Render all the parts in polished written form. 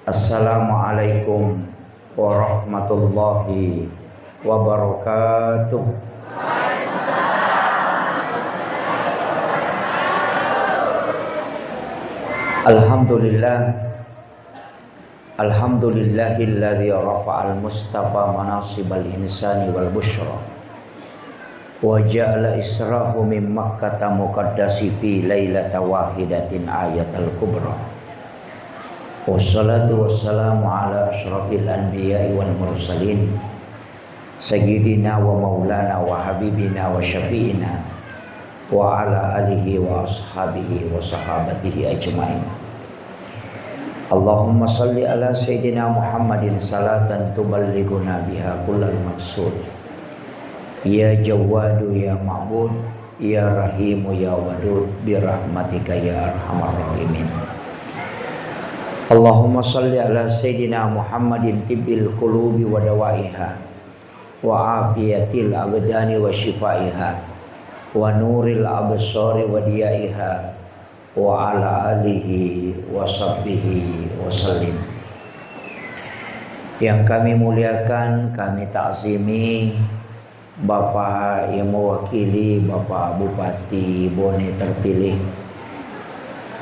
Assalamualaikum warahmatullahi wabarakatuh. Alhamdulillahilladzi rafa'al mustafa manasibal insani wal busyra wa ja'ala israhu min makkata muqaddasi fi lailata wahidatin ayatal kubra. Wassalatu wassalamu ala asyrafil anbiya'i wal mursalin sayyidina wa maulana wa habibina wa syafi'ina wa ala alihi wa ashabihi wa sahabatihi ajma'in. Allahumma salli ala sayyidina Muhammadin salatan tuballighuna biha kullal maqsud. Ya Jawadu ya Ma'bud, ya Rahimu ya Wadud, birahmatika ya arhamar rahimin. Allahumma salli ala sayyidina Muhammadin tibbil qulubi wa dawaiha wa afiyatil abdani wa shifaiha wa nuril absari wa diyaiha wa ala alihi wa sahbihi wa sallim. Yang kami muliakan, kami ta'zimi Bapak yang mewakili Bapak Bupati Bone terpilih.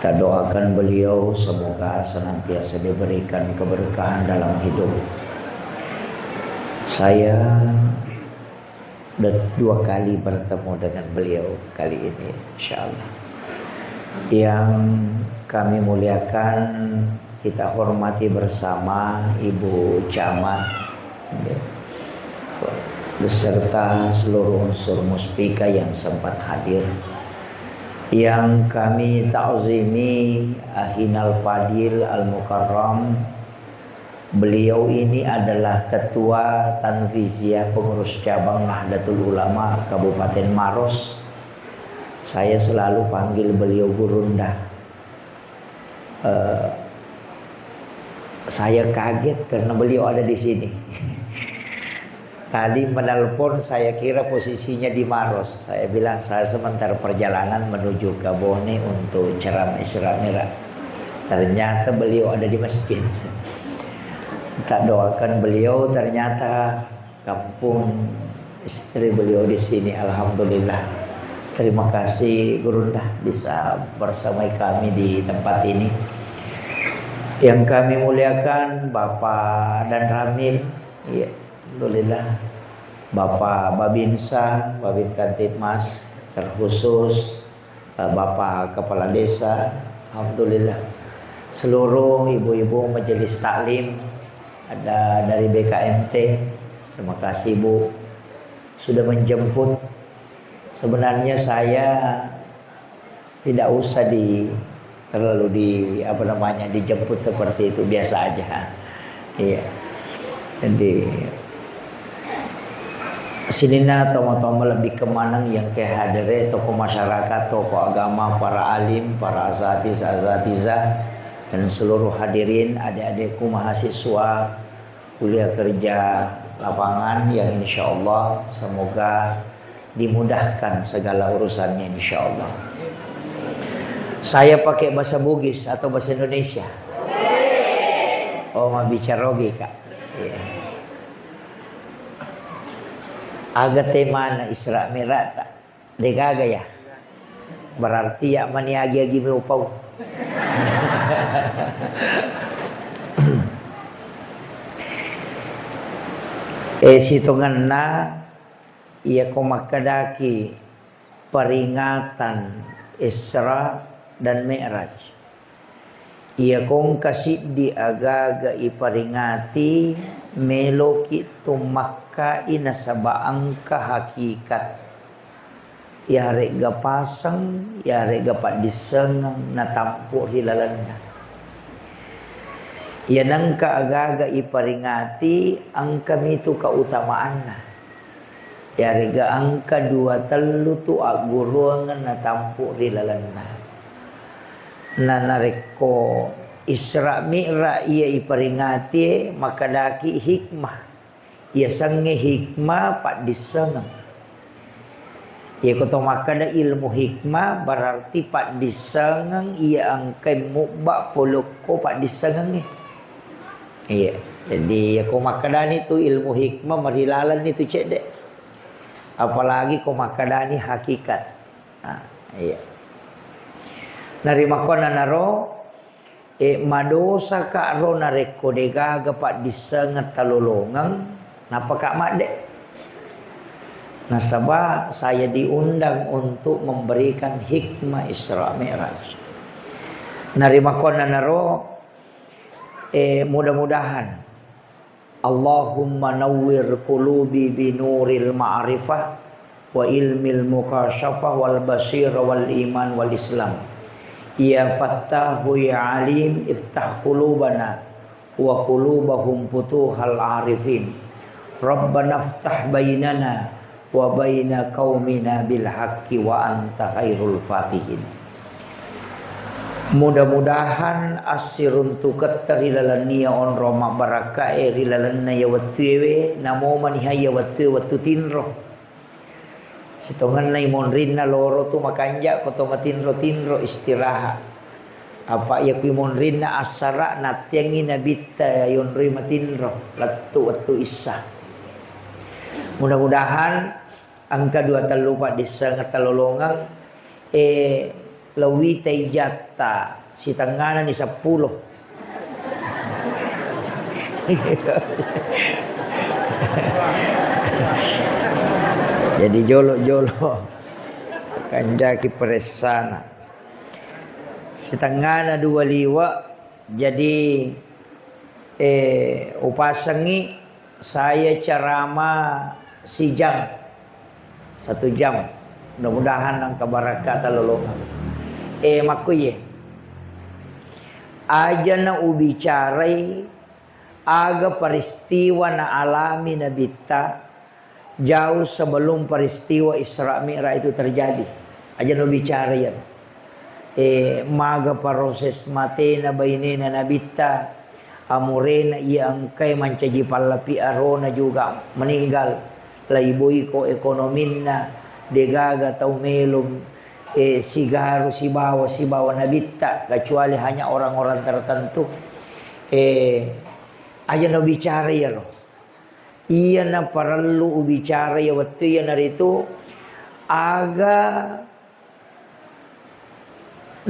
Kita doakan beliau semoga senantiasa diberikan keberkahan dalam hidup. Saya dua kali bertemu dengan beliau kali ini, insyaallah. Yang kami muliakan, kita hormati bersama Ibu Camat beserta seluruh unsur muspika yang sempat hadir. Yang kami ta'zimi Ahinal Fadil Al-Mukarram. Beliau ini adalah Ketua Tanfiziyah Pengurus Cabang Nahdlatul Ulama Kabupaten Maros. Saya selalu panggil beliau Gurunda. Saya kaget karena beliau ada di sini. Tadi menelpon, saya kira posisinya di Maros. Saya bilang saya sementara perjalanan menuju ke Bone untuk ceramah Isra Mi'raj. Ternyata beliau ada di masjid. Kita doakan beliau, ternyata kampung istri beliau di sini. Alhamdulillah. Terima kasih Gurunda bisa bersama kami di tempat ini. Yang kami muliakan Bapak dan Ramil, ya, alhamdulillah. Bapak Babinsa, Babin Kantipmas, terkhusus Bapak Kepala Desa, alhamdulillah. Seluruh ibu-ibu majelis taklim, ada dari BKMT, terima kasih Bu sudah menjemput. Sebenarnya saya tidak usah terlalu dijemput seperti itu, biasa aja. Iya. Jadi sinina tomo-tomo lebih kemanang yang kehadire tokoh masyarakat, tokoh agama, para alim, para asatidzah dan seluruh hadirin, adik-adikku mahasiswa kuliah kerja lapangan yang insyaallah semoga dimudahkan segala urusannya insyaallah. Saya pakai bahasa Bugis atau bahasa Indonesia? Oh, mau bicara rogi Kak. Iya. Agak tema Isra Mi'raj tak degaga ya. Berarti ya maniagi-agi meupau. Situngan na ia komakadaki peringatan Isra dan Mi'raj. Ia kong kasih diagaga iperingati meloki tumakka inasabaang hakikat. Ya rega pasang, ya rega pak disengang natampu hilalanda. Ya nangka agaga iperingati angka itu keutamaanna. Ya rega angka 2 telu tu aguruangan natampu hilalanda. Nanareko Isra Mi'raj ia iperingati maka daki hikmah. Ia sange hikmah pak disengang. Ya kata makada ilmu hikmah berarti pak disangang ia angkai mubak poloko pak disangang ni. Iya. Jadi ya komakadani itu ilmu hikmah marilalan itu cek dek. Apalagi komakadani hakikat. Nah, iya. Narima kona naro madosa ka ro nareko dega gapak disengat talolongang napa kak mak dek. Nasabah saya diundang untuk memberikan hikmah Isra Mi'raj. Narima kona naro mudah-mudahan Allahumma nawwir qulubi binuril ma'rifah wa ilmil mukasyafah wal basir wal iman wal islam. Ya fattahu ya alim iftah qulubana wa qulubahum futuhal arifin. Rabbana iftah bainana wa baina qaumina bil haqqi wa anta khairul fatihin. Mudah-mudahan asirun tukat rilalan niya on roma barakae rilalan na yawatwewe namo manihaya wattu tinro. Sitongan na imonrin na loro tu makanja koto matinro istirahat. Apa ya kuimonrin na asara natyangi nabita yonri matinro lattu wattu isa. Mudah-mudahan angka 2 talupa disa ngatalolongang lawitay jata si tanganan ni 10. Jadi jolo-jolo kanjaki peresana si tanganan 2 liwa. Jadi upasangi saya ceramah si jam 1 jam. Mudah-mudahan ang kabaraka talolongan. Makuye aja na ubicaray aga peristiwa na alami na bita jauh sebelum peristiwa Isra Mi'raj itu terjadi. Aja na ubicara yan. Maga proses mate na bayne na nabita amure na iangkay mancaji palapi arona juga meninggal laiboy ko ekonomin na degaga tau melum sigaru si bawa nabita kecuali hanya orang-orang tertentu. Aja na bicara ya lo. Iya na perlu bicara ya waktu ya narito aga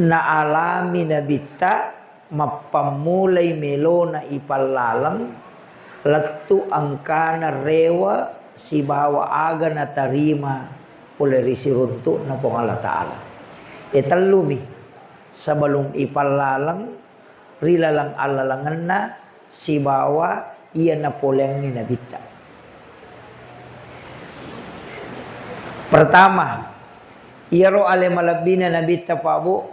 na alami nabita mapamulay melona ipalalam latu angkana rewa si bawa aga na tarima oleh risi runtuk na pong Allah Ta'ala. Talumi sebelum ipalalang rilalang alalangan na si bawa iya na poleng ni nabita. Pertama, iyaro ale malabina nabita pabu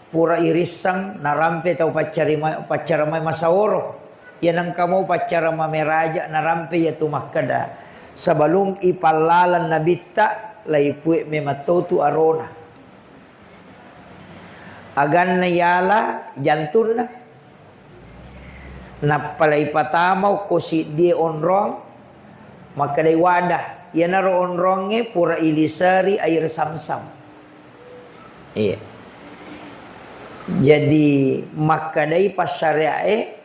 pura irisang narampe tau pacara may masaworo. Yan ang kamu pacara mameraja narampe ya tumakada. Sebelum ipalalan nabita laipue mematotu arona agan na yala jantun na palay patamaw ko si di onrong makaday wadah yan na onronge pura ilisari air samsam. Iya. Jadi makaday pasyariae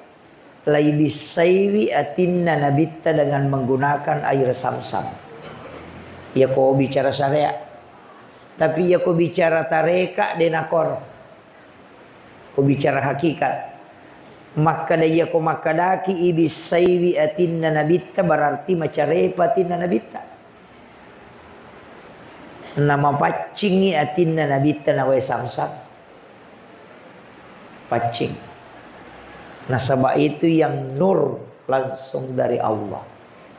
lay bisaywi atinna nabita dengan menggunakan air samsam. Ya ko bicara syariat. Tapi ya ko bicara tareka denakor. Ko bicara hakikat. Maka ya ko makadaki ibisaywi atinna nabita berarti macarepa atinna nabita. Nama pacingi atinna nabita na way samsam. Pacing. Nasabah itu yang nur langsung dari Allah.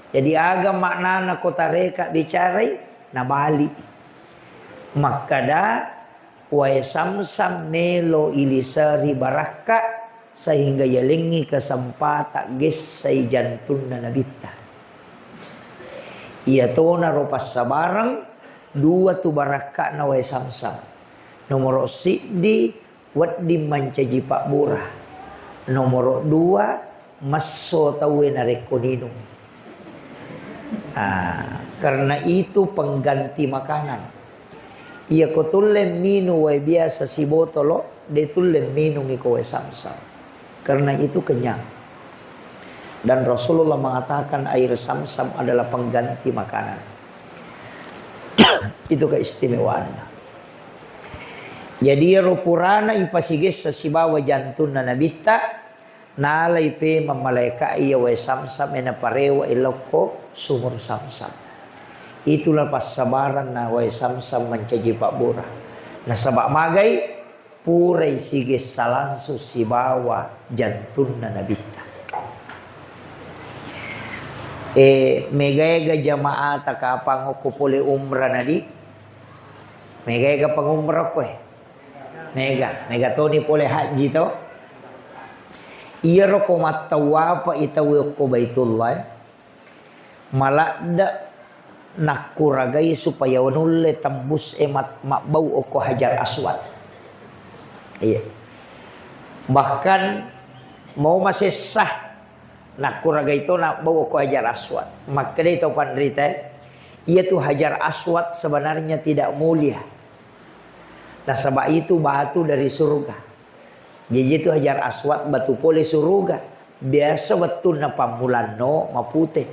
Jadi agam makna kota reka bicarai na bali. Makada way samsam nelo ilisari baraka sehingga yalingi kesempatan gesay jantun na nabita. Iya to na ropas sabarang 2 tu baraka na way samsam. Nomor siddi waddi mancaji pak burah. Nomor 2 maso tawe na rekoninong. Karena itu pengganti makanan. Ia ko tulen minu way biasa si botolo, de tulen minu ni ko way samsam. Karena itu kenyang. Dan Rasulullah mengatakan air Zamzam adalah pengganti makanan. Itu keistimewaannya. Jadi rupurana ipasiges sa sibawa jantun na nabita nalay pe mamaleka iya wa Zamzam ena parewa iloko sumur Zamzam. Itulah pasabaran na wa Zamzam mencaji Pak Bura. Na sabak magay puray siges salanso sibawa jantun na nabita. Megayga jamaah takapang ko puli umrah na di. Megayga pangumrah ko Mega Tony pole haji to. Iro ko matawapa itawi ko Baitullah. Malada nakuragay supaya wanulle tambus makbau ko Hajar Aswad. Iya. Bahkan mau masih sah nakuragay to nakbau ko Hajar Aswad. Maka dito pandrita ia tuh Hajar Aswad sebenarnya tidak mulia. Nah sebab itu batu dari surga. Jadi itu Hajar Aswad batu pole surga. Biasa betul na pamulano mapute.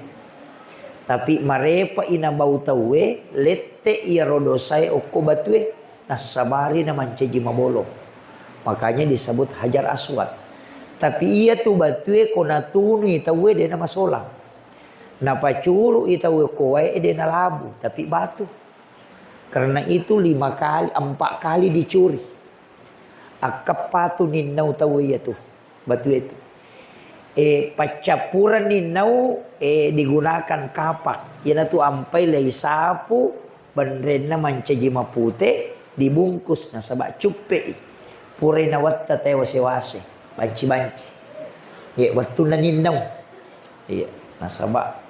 Tapi marepa ina bau tawe lette ia rodosai oko batue. Nah sabari na manceji mabolo. Makanya disebut Hajar Aswad. Tapi ia tu batue kona tunu itawe dia nama solang. Nah pacuru itawe kowe dia na labu. Tapi batu. Karena itu 4 kali dicuri. Akapatu ninau tahu ya tuh batu itu. Pacapuran ninau digunakan kapak. Yana tuh ampai lay sapu bandrena mancaji mapute dibungkus na sabak cupe. Purai na watta tayo wase-wase. Banci-banci. Waktu na ninau. Na sabak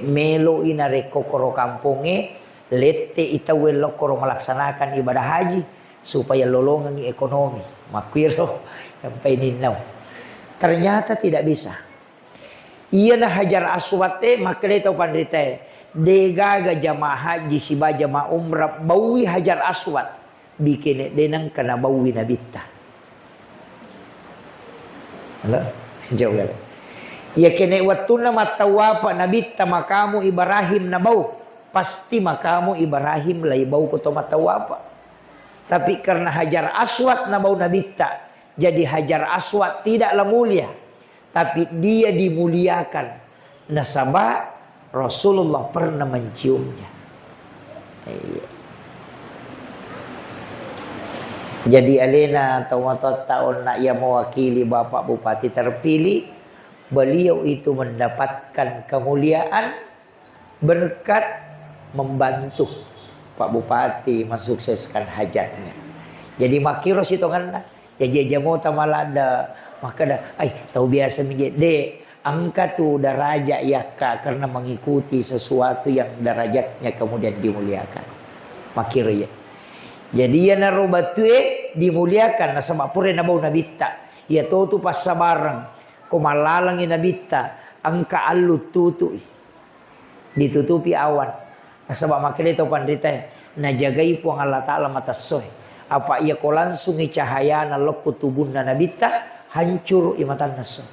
melo inareko koro kampunge. Lete itawel lokoro melaksanakan ibadah haji supaya lolongan ekonomi makwiro sampai ninau. Ternyata tidak bisa. Iya na Hajar Aswad maka dia tahu pandrita degaga jamaah haji siba jamaah umrah bawi Hajar Aswad bikin denang kana bawi nabita. Halo, jauh kan? Iya kene waktu na matawapa nabita makamu Ibrahim na bau. Pasti makamu Ibrahim lay bau ko tomatawapa. Tapi karena Hajar Aswad na bau nabita, jadi Hajar Aswad tidaklah mulia, tapi dia dimuliakan. Nasabah Rasulullah pernah menciumnya. Jadi alena tahun nak ia mewakili Bapak Bupati terpilih, beliau itu mendapatkan kemuliaan berkat membantu Pak Bupati mensukseskan hajatnya. Jadi makiros itu kan jadi jamu tamalada maka dah tahu biasa menjadi angka tu daraja yakka karena mengikuti sesuatu yang derajatnya kemudian dimuliakan. Makir ya. Jadi ya narobatue dimuliakan na sama pure na bau nabita. Ya tu pas sabarang kumalalang nabita angka alut tutu ditutupi awan. Sebab makanya itu pandita na jagai puang Allah Ta'ala matasoy. Apa ia ko langsung cahaya na lokku tubun na nabita hancur imatan nasoy.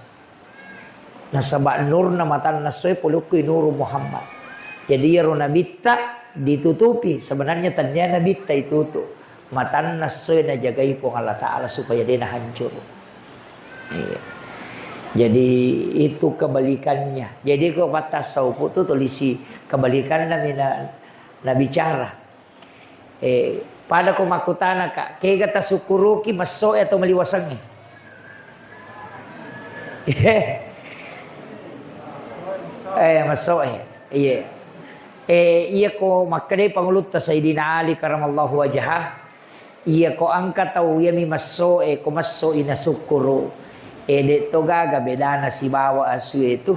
Na sabak nur na matan nasoy polukku nuru Muhammad. Jadi ya nabita ditutupi. Sebenarnya tanda nabita itu tuh matan nasoy na jagai puang Allah Ta'ala supaya dia na hancur. Iya. Jadi itu kebalikannya. Jadi kalau kata tasawuf itu tulisi kebalikan na bicara. Pada ko makutana ka, kaya kata sukuruki maso atau maliwasangnya. Maso iya. Iya ko makade pangulut ta Sayyidina Ali karamallahu wajhah. Iya ko angkat tau iya mi maso ko maso ina sukuru. Dito gaga bedana si bawa asu itu.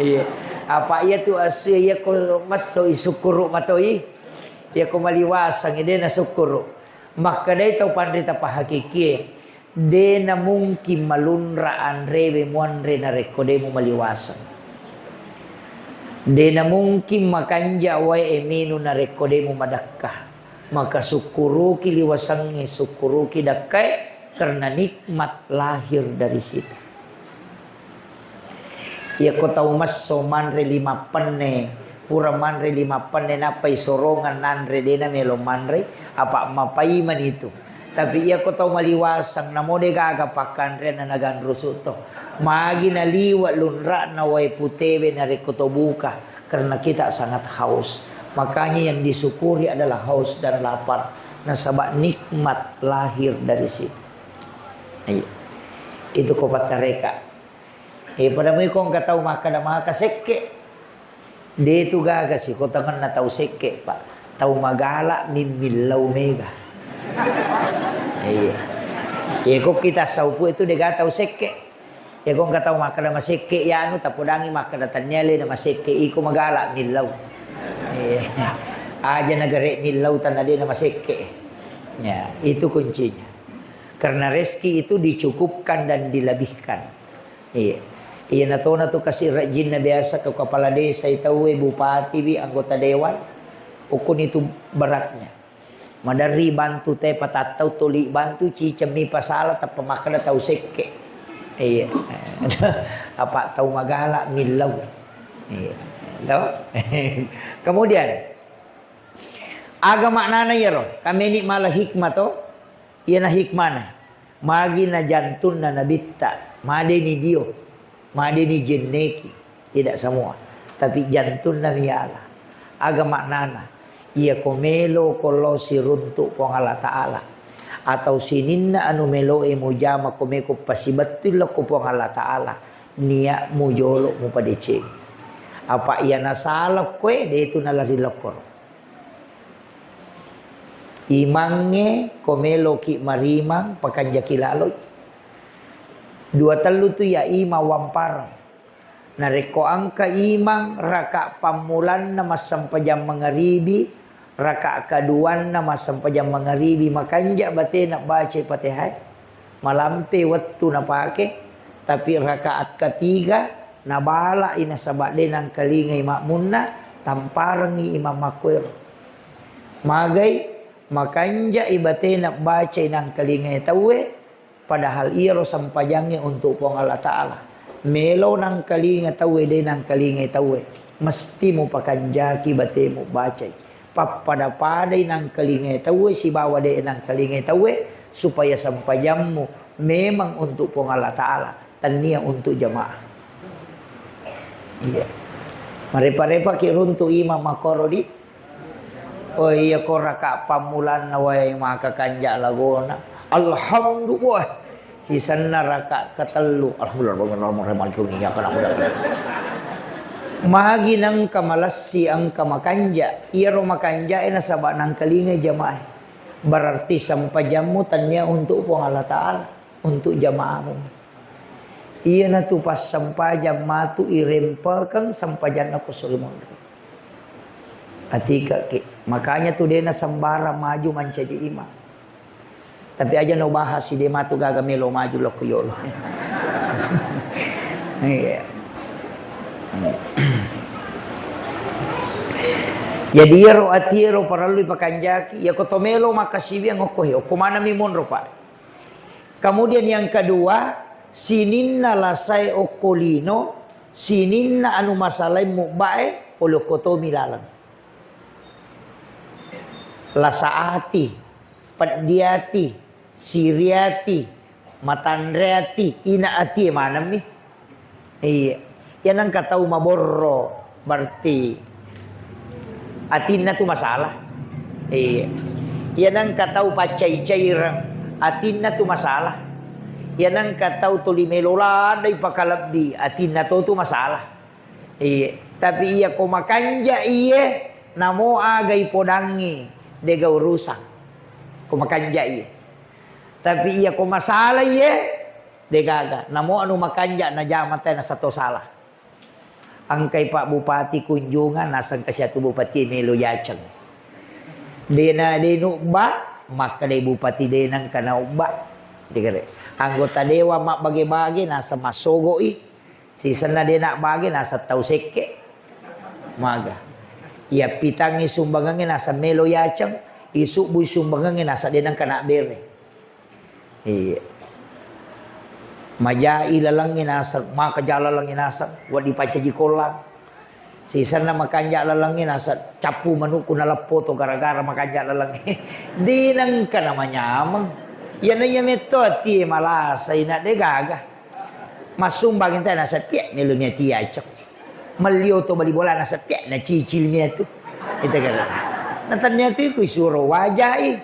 Iya. Apa iya tu asu iya ko maso isukuru matoi. Iya ko maliwasang ide na sukuru. Maka dito pandita pa hakiki. De na mungkin malunraan rebe muanre na rekode mo maliwasang. De na mungkin makanja way eminu na rekode mo madakka. Maka sukuru ki liwasangnya sukuru ki dakkay. Karena nikmat lahir dari situ. Ya ko tahu mas so manre 5 penne, pura manre 5 penne napai sorongan nanre dena melo manre apa mapaiman itu. Tapi ia ko tahu maliwasang namode gaga pakanre na nagan rusuto. Magi na liwa lunra na way putewe na rekoto buka karena kita sangat haus. Makanya yang disyukuri adalah haus dan lapar. Nah sabak nikmat lahir dari situ. Itu kopat mereka. Pada mo kung kataw maka na mga kasekke. Dito gaga si ko tangan na tau sekke pa. Tau magala min milaw mega. Kung kita saupo itu dega tau sekke. Kung kataw maka na masekke yano tapudangi maka na tanyali na masekke iko magala milaw. Aja nagare milaw tanadi na masekke. Ya, itu kuncinya. Karena rezeki itu dicukupkan dan dilebihkan. Iya na to kasi rajin na biasa ke kepala desa itawe bupati bi anggota dewan. Ukun itu beratnya. Madari bantu te patatau tuli bantu cicemi pasala ta pemakna tau sekke. Iya. Apa tau magala milaw. Iya. Tahu? Kemudian agama nana yero kami ni malah hikmah to. Iya na hikmah na. Magi na jantun na nabitta. Made ni dio. Made ni jenneki. Tidak semua. Tapi jantun na miyala. Agama nana. Ia komelo kolo si runtuk po Allah Ta'ala. Atau sininna anu melo mujama komeko pasibatul ko po Allah Ta'ala. Niya mujolo mo padeceng. Apa ia nasalap kwe de itu nalari lokor. Imange komelo ki marimang pakanja kilaloy. 2 telu tu ya ima wampar. Nareko angka imang raka pamulan na masampajam mangaribi. Raka kaduan na masampajam mangaribi. Makanja bate nak baca patihai. Malampe waktu na pake. Tapi rakaat ketiga nabala ina sabade ng kalingay makmuna. Tamparang imam makwir. Magay. Makanja ibate nak baca ng kalingay tawe. Padahal iro sampajangnya untuk pong Allah Ta'ala. Melo ng kalingay tawe din ng kalingay tawe. Mesti mo pakanjaki bate mo baca. Papadapaday ng kalingay tawe. Si bawa din ng kalingay tawe. Supaya sampajang mo memang untuk pong Allah Ta'ala. Tania untuk jamaah. Iya. Marepa-repa kiruntu imam makorodi. Oh iya ko raka pamulan na way makakanja lagona. Alhamdulillah. Sisan na raka katelu. Alhamdulillah. Magi ng kamalasi ang kamakanja. Iro makanja na sabak ng kalingay jamaah. Berarti sampajamutan niya untuk po Allah Ta'ala. Untuk jamaah mo. Iya na tu pas sampajam matu irempa kang sampajan ako sulimon. Atika ke. Makanya tu dia na sambara maju mancaji imam. Tapi aja no bahas si dia matu gagamelo maju lo kuyolo. Jadi ro atiro paralu pakanjaki ya kotomelo makasibi ang okohe okumana mimon ropa. Kemudian yang kedua sininna lasai okolino sininna anu masalai mubae polokoto milalang. Lasaati, paddiati, siriati, matandreati, inaati manam ni. Yan ang kataw maborro, berarti atin na tu masalah. Yan ang kataw pacay-cayrang, atin na tu masalah. Yan ang kataw tulimelola day pakalabdi, atin na tu masalah. Tapi iya kumakanja iya, namo agay podangi. Dega urusan. Kumakanja iya. Tapi iya kumasalah iya. Degaga. Namo anu makanja na jamatay na sato salah. Ang kay Pak Bupati kunjungan nasang kasya tu Bupati Melo Yachang. Dena denukba. Maka day Bupati denang kanaukba. Anggota dewa mak bagi-bagi nasa masogoi. Sisan na denak bagi nasa tauseke. Maga. Ia pitangi sumbangangin nasa Melo Yachang, isubuy sumbangangin nasa dinang kanak bere. Iya. Majai lalang inasak, maka jalalang inasak, wadi pacaji kolang. Sisa na makanja lalang inasak, capu manuku na lapoto gara-gara makanja lalang. Di nang ka namanya amang. Yan na yan ito, ti malasay na de gaga. Masumbagin tayo nasa piyak, nilo niya tiya chok. Maliyo to balibola nasa piyak, na cicil niya to. Ito ka lang. Natan niya to, kuy suro wajay.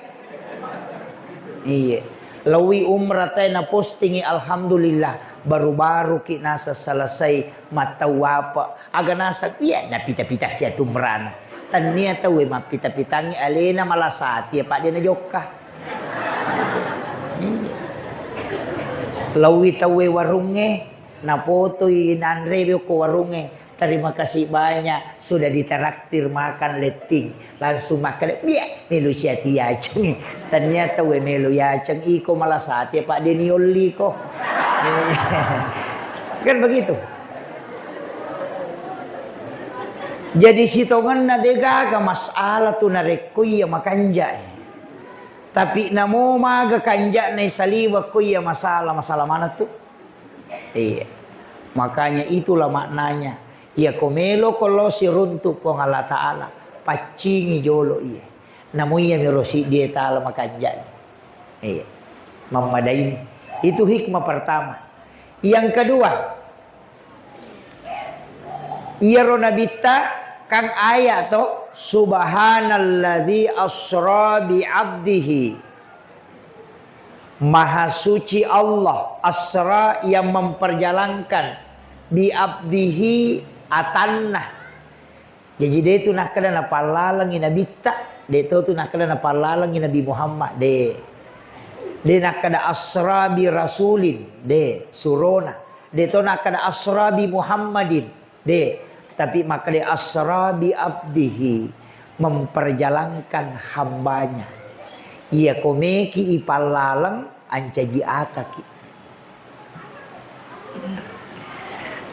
Iya. Lawi umrah tayo na postingi alhamdulillah. Baru-baru ki nasa salasay matawapa. Aga nasa piyak, na pita-pita siya tumrana. Tan niya tayo, mapita-pitangi alena malasati. Pak dia na joka. Lawi tawe warunge, na fotoy nanreview ko warunge. Terima kasih banyak sudah diteraktir makan letting. Langsung makan, biar melu siya tiyaceng. Ternyata we melu yaceng iko malasati Pak Denioli ko. Kan begitu. Jadi sitongan na dega ka masalah tu narekoy makanja. Tapi namo maga kanja na saliwa ko ya masalah mana tuh? Iya. Makanya itulah maknanya. Ya komelo kalau si runtuh pong Allah Ta'ala. Pacingi jolo iya. Namo iya mirosi dia ta'ala makanja. Iya. Memadaini. Itu hikmah pertama. Yang kedua. Iya ronabita kang ayat to. Subhanalladzi asra bi abdihi. Maha suci Allah asra yang memperjalankan bi abdihi atanna. Jadi dia itu nak kena napalalang Nabi tak, dia itu nak kena napalalang Nabi Muhammad de. Dia nak kena asra bi rasulin de surona. Dia itu nak kena asra bi Muhammadin de. Tapi maka dia asra bi abdihi, memperjalankan hambanya. Ia komeki ipalalang ancaji ataki.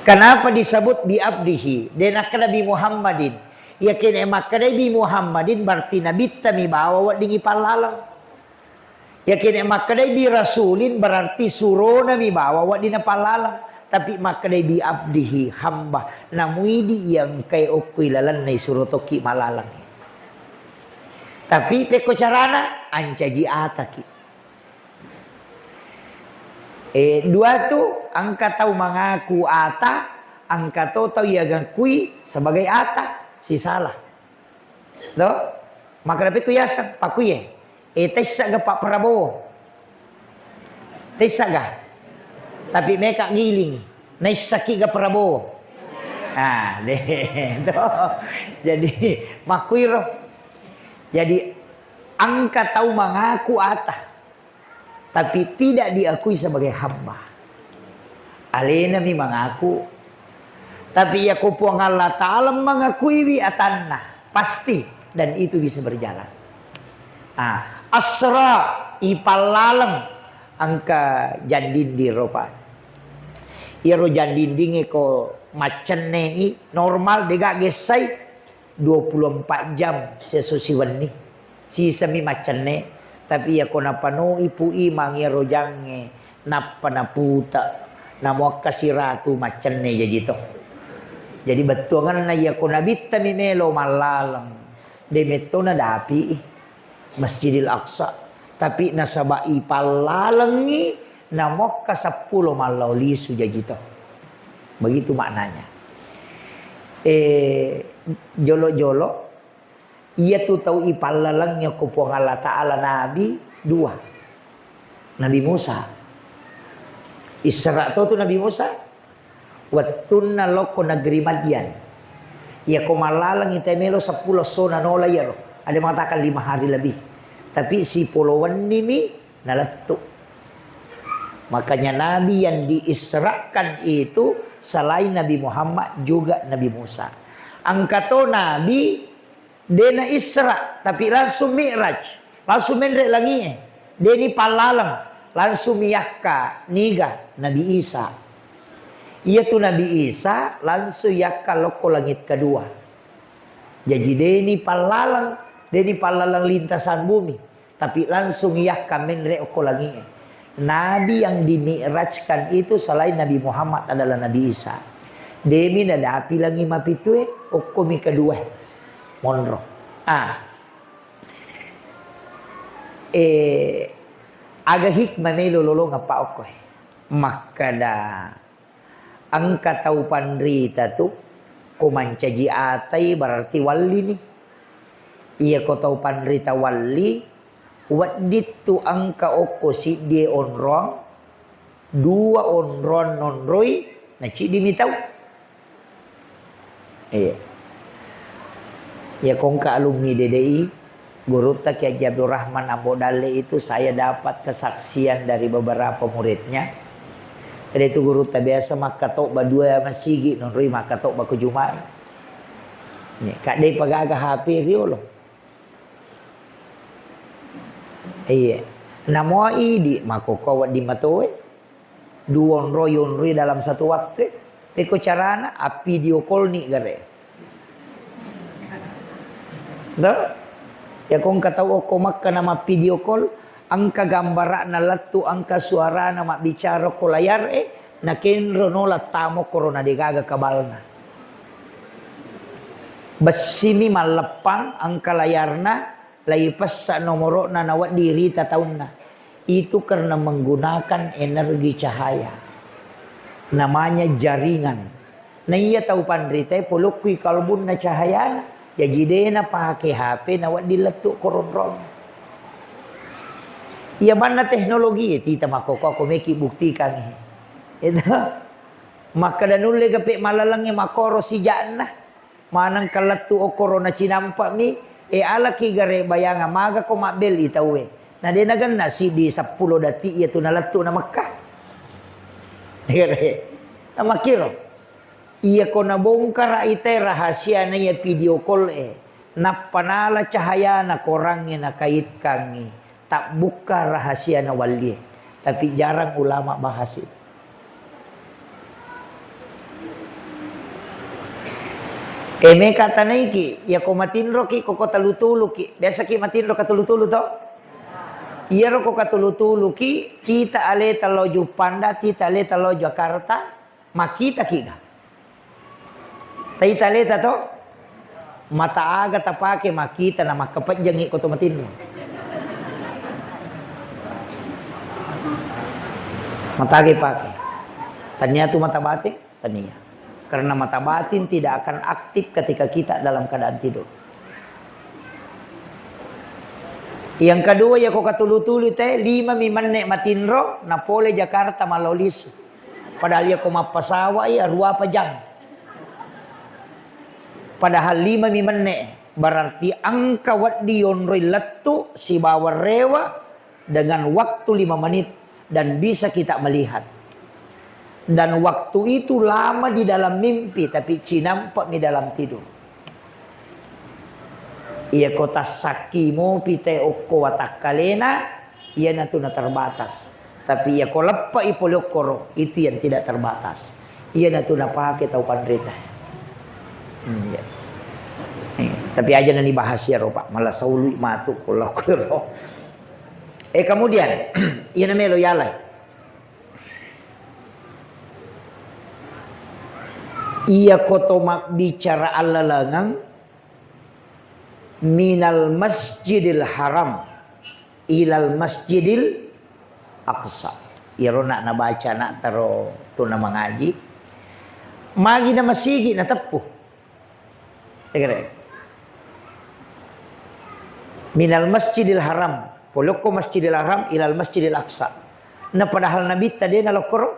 Kenapa disebut bi abdihi? Dia nak Nabi Muhammadin. Ia kena maka Nabi Muhammadin berarti Nabi tami bawa dingi palalang. Ia kena maka Nabi Rasulin berarti suruh Nabi bawa dina palalang. Tapi maka bi abdihi hamba namuidi yang kay okui lalan na suruh toki malalang. Tapi peko carana ancaji ataki. Dua tu angka tahu mengaku ata, angka tahu yang kui sebagai ata si salah. Do, maka dapat kuyasan pak kuye. Tesa ga Pak Prabowo. Tesa ga. Tapi mereka giling. Naisaki ga Prabowo. Ah, deh. Jadi makuiro. Jadi angka tahu mengaku ata. Tapi tidak diakui sebagai hamba. Alena mi mengaku. Tapi ya kupuang Allah Ta'ala mengakui wi atanna. Pasti. Dan itu bisa berjalan. Asra ipalalang angka jandindi ropa. Iro jandindingi ko macenne normal dega gesai 24 jam sesusiwan ni. Sisa mi macenne. Tapi ya kona pano ipu imang ya rojange napanaputa namo kasiratu macenne jadi to. Jadi betul kan na ya kona bitta mi melo malalang de metona dapi Masjidil Aqsa. Tapi nasabai palalangi namo ka 10 malau lisu jadi to. Begitu maknanya. Jolo-jolo ia tu tahu ipalalangnya kupuang Allah Ta'ala Nabi 2. Nabi Musa. Isra tu Nabi Musa. Wattunna loko negeri Madian. Ia kumalalang itemelo 10 sona nola ya. Ada mengatakan 5 hari lebih. Tapi si pulauan ini naletuk. Makanya Nabi yang diisrakan itu selain Nabi Muhammad juga Nabi Musa. Angkato Nabi dena Isra tapi langsung Mi'raj, langsung mendrek lagi. Deni palalang langsung miyakka niga Nabi Isa. Ia tu Nabi Isa langsung yakka loko langit kedua. Jadi deni palalang lintasan bumi, tapi langsung yakka mendrek oko lagi. Nabi yang dimi'rajkan itu selain Nabi Muhammad adalah Nabi Isa. Demi nada api langi mapitue okumi kedua monro. Aga hikmah may lulolo nga pa okoy. Makada angka tau pandrita tu kumancaji atay berarti wali ni. Iya ko tau pandrita wali wat ditu angka oko si die onrong dua onron nonroy na ci dimitaw. Iya. Ya kong ka alumni DDI Guru Kiai Abdul Rahman Ambodale itu saya dapat kesaksian dari beberapa muridnya. Jadi itu guru biasa maka tok badua masigi nonroi maka tok baku Jumat. Nih kak dei pagaga HP riolo. Iya. Namo idi mako kawat di matoe. Duon roy dalam satu waktu. Teko carana api video call ni gare. Dah. Ya kong kataw ko makka nama video call angka gambara na latu angka suara nama bicara ko layar na kenro no latamo corona digaga kabalna basimi malepang angka layarna laipas sa nomoro na nawat diri tataunna itu karena menggunakan energi cahaya namanya jaringan na iya tau pandrita polukui kalbun na cahaya. Jadi na pakai HP na wad diletuk koron-ron. Iya mana teknologi tita makoko meki buktikan. Itu maka danule gape malalangnya makoro si jana. Manang kaletu o corona cinampak mi ala ki gare bayanga maga ko mabel itawe. Na de nagan na si di 10 dati iya tu naletu na Makkah. Gare. Na makiro. Iya ko nabongkar ite rahasia na iya video call napanala cahaya na korangnya na kait kangi tak buka rahasia na wali tapi jarang ulama bahas itu. Me kata naiki ya ko matinro ki ko talutulu ki biasa ki matinro katulutulu to iya ro ko katulutulu ki tita ale taloju Panda tita ale taloju Jakarta makita ki Taita leta to mata aga tapake makita na makapanjangi ko tumatin mo. Matagi pake. Tania tu mata batin, tania. Karena mata batin tidak akan aktif ketika kita dalam keadaan tidur. Yang kedua ya ko katulu-tulu teh 5 mimanne matinro na pole Jakarta malolis. Padahal ya ko mapasawa ya 2 jam. Padahal 5 mimene berarti angka wat dionroi letu si bawar rewa dengan waktu 5 menit dan bisa kita melihat. Dan waktu itu lama di dalam mimpi tapi cinampak di dalam tidur. Ia kota sakimo pite okko watakalena ia natuna terbatas. Tapi ia ko leppa ipolokoro itu yang tidak terbatas. Ia natuna pakai tau pandrita. Ya. Tapi aja nani bahas ya Pak malah saului matu kalau kiro. Kemudian ia namelo yalai. Ia kotomak bicara Allah langang minal masjidil haram ilal masjidil aqsa. Ia nak baca nak taro tu na mengaji. Magi na masigi na tepuh. Minal masjidil haram poloko masjidil haram ilal masjidil aqsa na padahal nabi tadi na lokoro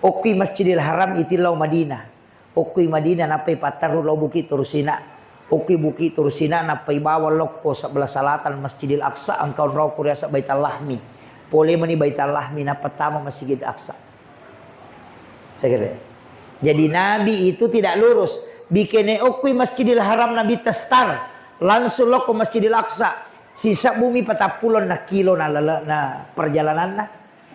okui masjidil haram itilau Madinah okui Madinah napai pataru lo bukit turusina okui bukit turusina napai bawa loko sebelah salatan masjidil aqsa angkau rau kuriasa baital lahmi pole mani baital lahmi na pertama masjidil aqsa. Jadi nabi itu tidak lurus bikene okui masjidil haram nabi testar langsung lo ke masjidil aqsa sisa bumi 40 na kilo na perjalanan na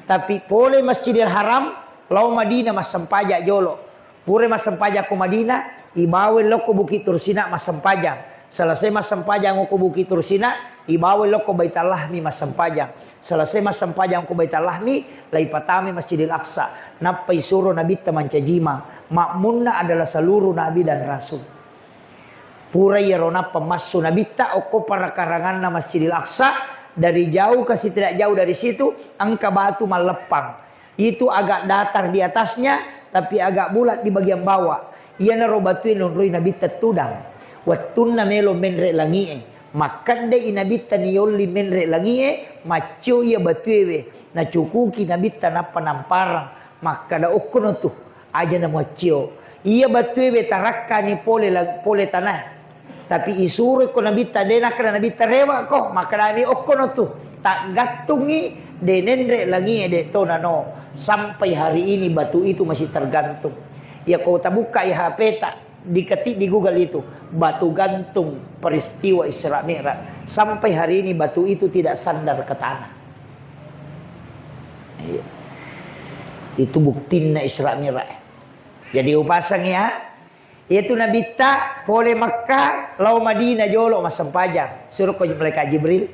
tapi pole masjidil haram lau Madinah mas sempajak jolo pure mas sempajak ko Madinah ibawe lo ko bukit tursina mas sempajak Selesai mas sempajang ko Bukit Tursina, ibawa lo ko Baitul Lahmi mas sempajang. Selesai mas sempajang ko Baitul Lahmi, lai patami Masjidil Aqsa. Napai suruh Nabi Tamancajima. Makmunna adalah seluruh Nabi dan Rasul. Pura yerona pemassu Nabi ta oko para karangan na Masjidil Aqsa. Dari jauh kasih tidak jauh dari situ, angka batu malepang. Itu agak datar di atasnya, tapi agak bulat di bagian bawah. Ia naro batuin nunrui Nabi tetudang. Wattunna melo menre langie makande inabita niolli menre langie macio ia batuewe na cukuki nabita na panamparang makada okkono tu aja na macio ia batuewe tarakka ni pole tanah tapi isuru ko nabita dena kana nabita rewa ko makada ni okkono tu tak gantungi denenre langie de tonano sampai hari ini batu itu masih tergantung ya kau tabuka ya HP tak diketik di Google itu batu gantung peristiwa Isra Mi'raj sampai hari ini batu itu tidak sandar ke tanah. Itu buktinya Isra Mi'raj. Jadi upasang ya itu Nabi ta pole Makkah lau Madinah jolo masam pajang suruh ko malaikat Jibril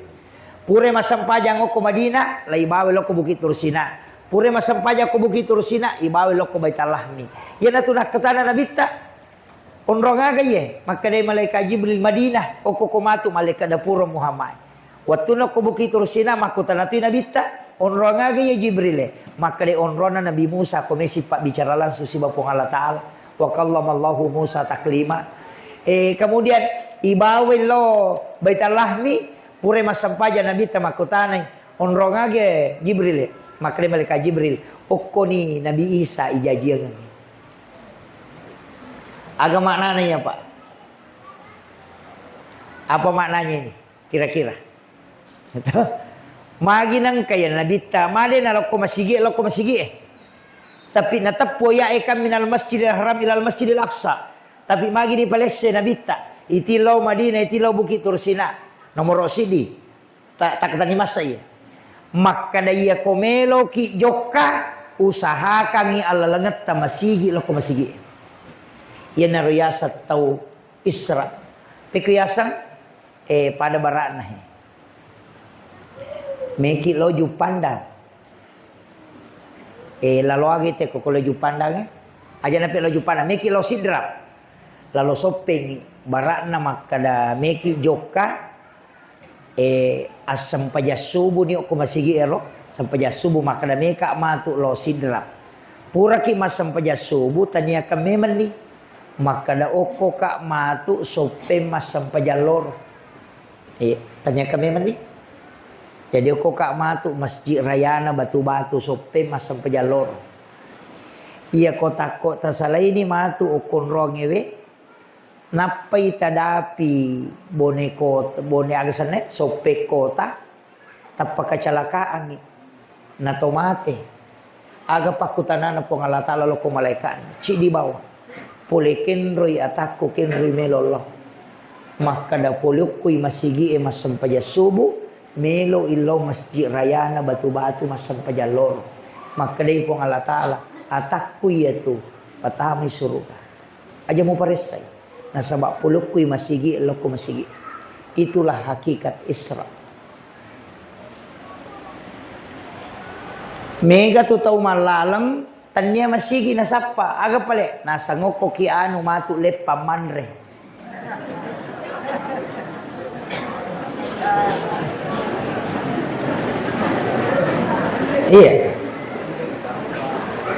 pure masam pajang ko Madinah lai bawe lo ko Bukit Tursina pure masam pajang ko Bukit Tursina ibawe lo ko Baitul Lahmi ya natuna ke tanah Nabi ta onrongaga ye maka dari malaikat Jibril Madinah oko komatu malaikat dapura Muhammad waktu nak Bukit Tursina makutan natu Nabi ta onrongaga ye Jibril maka dari onrona Nabi Musa komisi pak bicara langsung si bapung Allah Taala wa kallamallahu Musa taklima kemudian ibawe lo Baitul Lahmi pure masampaja Nabi ta makutan onrongaga Jibril maka dari malaikat Jibril oko ni Nabi Isa ijajian agak maknanya Pak. Apa maknanya ini? Kira-kira. Magi nang kaya nabita, made na loko masigi. Tapi natappo ya ekam minal Masjidil Haram ilal Masjidil Aqsa. Tapi magi di Palestina nabita. Itilau Madinah, itilau Bukit Tursina. Nomor sidi. Tak ketani masa ya. Maka daya komelo ki joka usaha kami ala langat ta masigi loko masigi. Ia nariyasat tau Isra. Pekuyasan pada barakna. Meki loju pandang. Lalu agi te ko loju pandang. Aja nape loju pandang. Meki lo sidrap. Lalu sopeng barakna makada meki joka. Asam pajasubu ni ko masigi ero. Asam pajasubu makada meka matu lo sidrap. Pura ki masam pajasubu tanya ka memen ni. Maka da oko kak matu sope mas sampai jalur. Tanya kami mandi. Jadi oko kak matu masjid rayana batu-batu sope mas sampai jalur. Iya kota-kota salah ini matu okon rongewe. Napai tadapi bone agasanet sope kota. Tapa kecelakaan na tomate. Aga pakutanana pongalata lalu ko malaikat. Cik di bawah. Pole kenroi ataku kenroi melolo maka da polukui masigi masam pajasubu melo ilo masjid rayana batu-batu masam pajalor maka dai pong Allah Taala ataku yaitu patami surga aja mu paresai nasabak polukui masigi ilo ko masigi itulah hakikat Isra mega tu tau malalam tanya masigi nasapa aga pale nasa ngoko ki anu matu lepa manre iya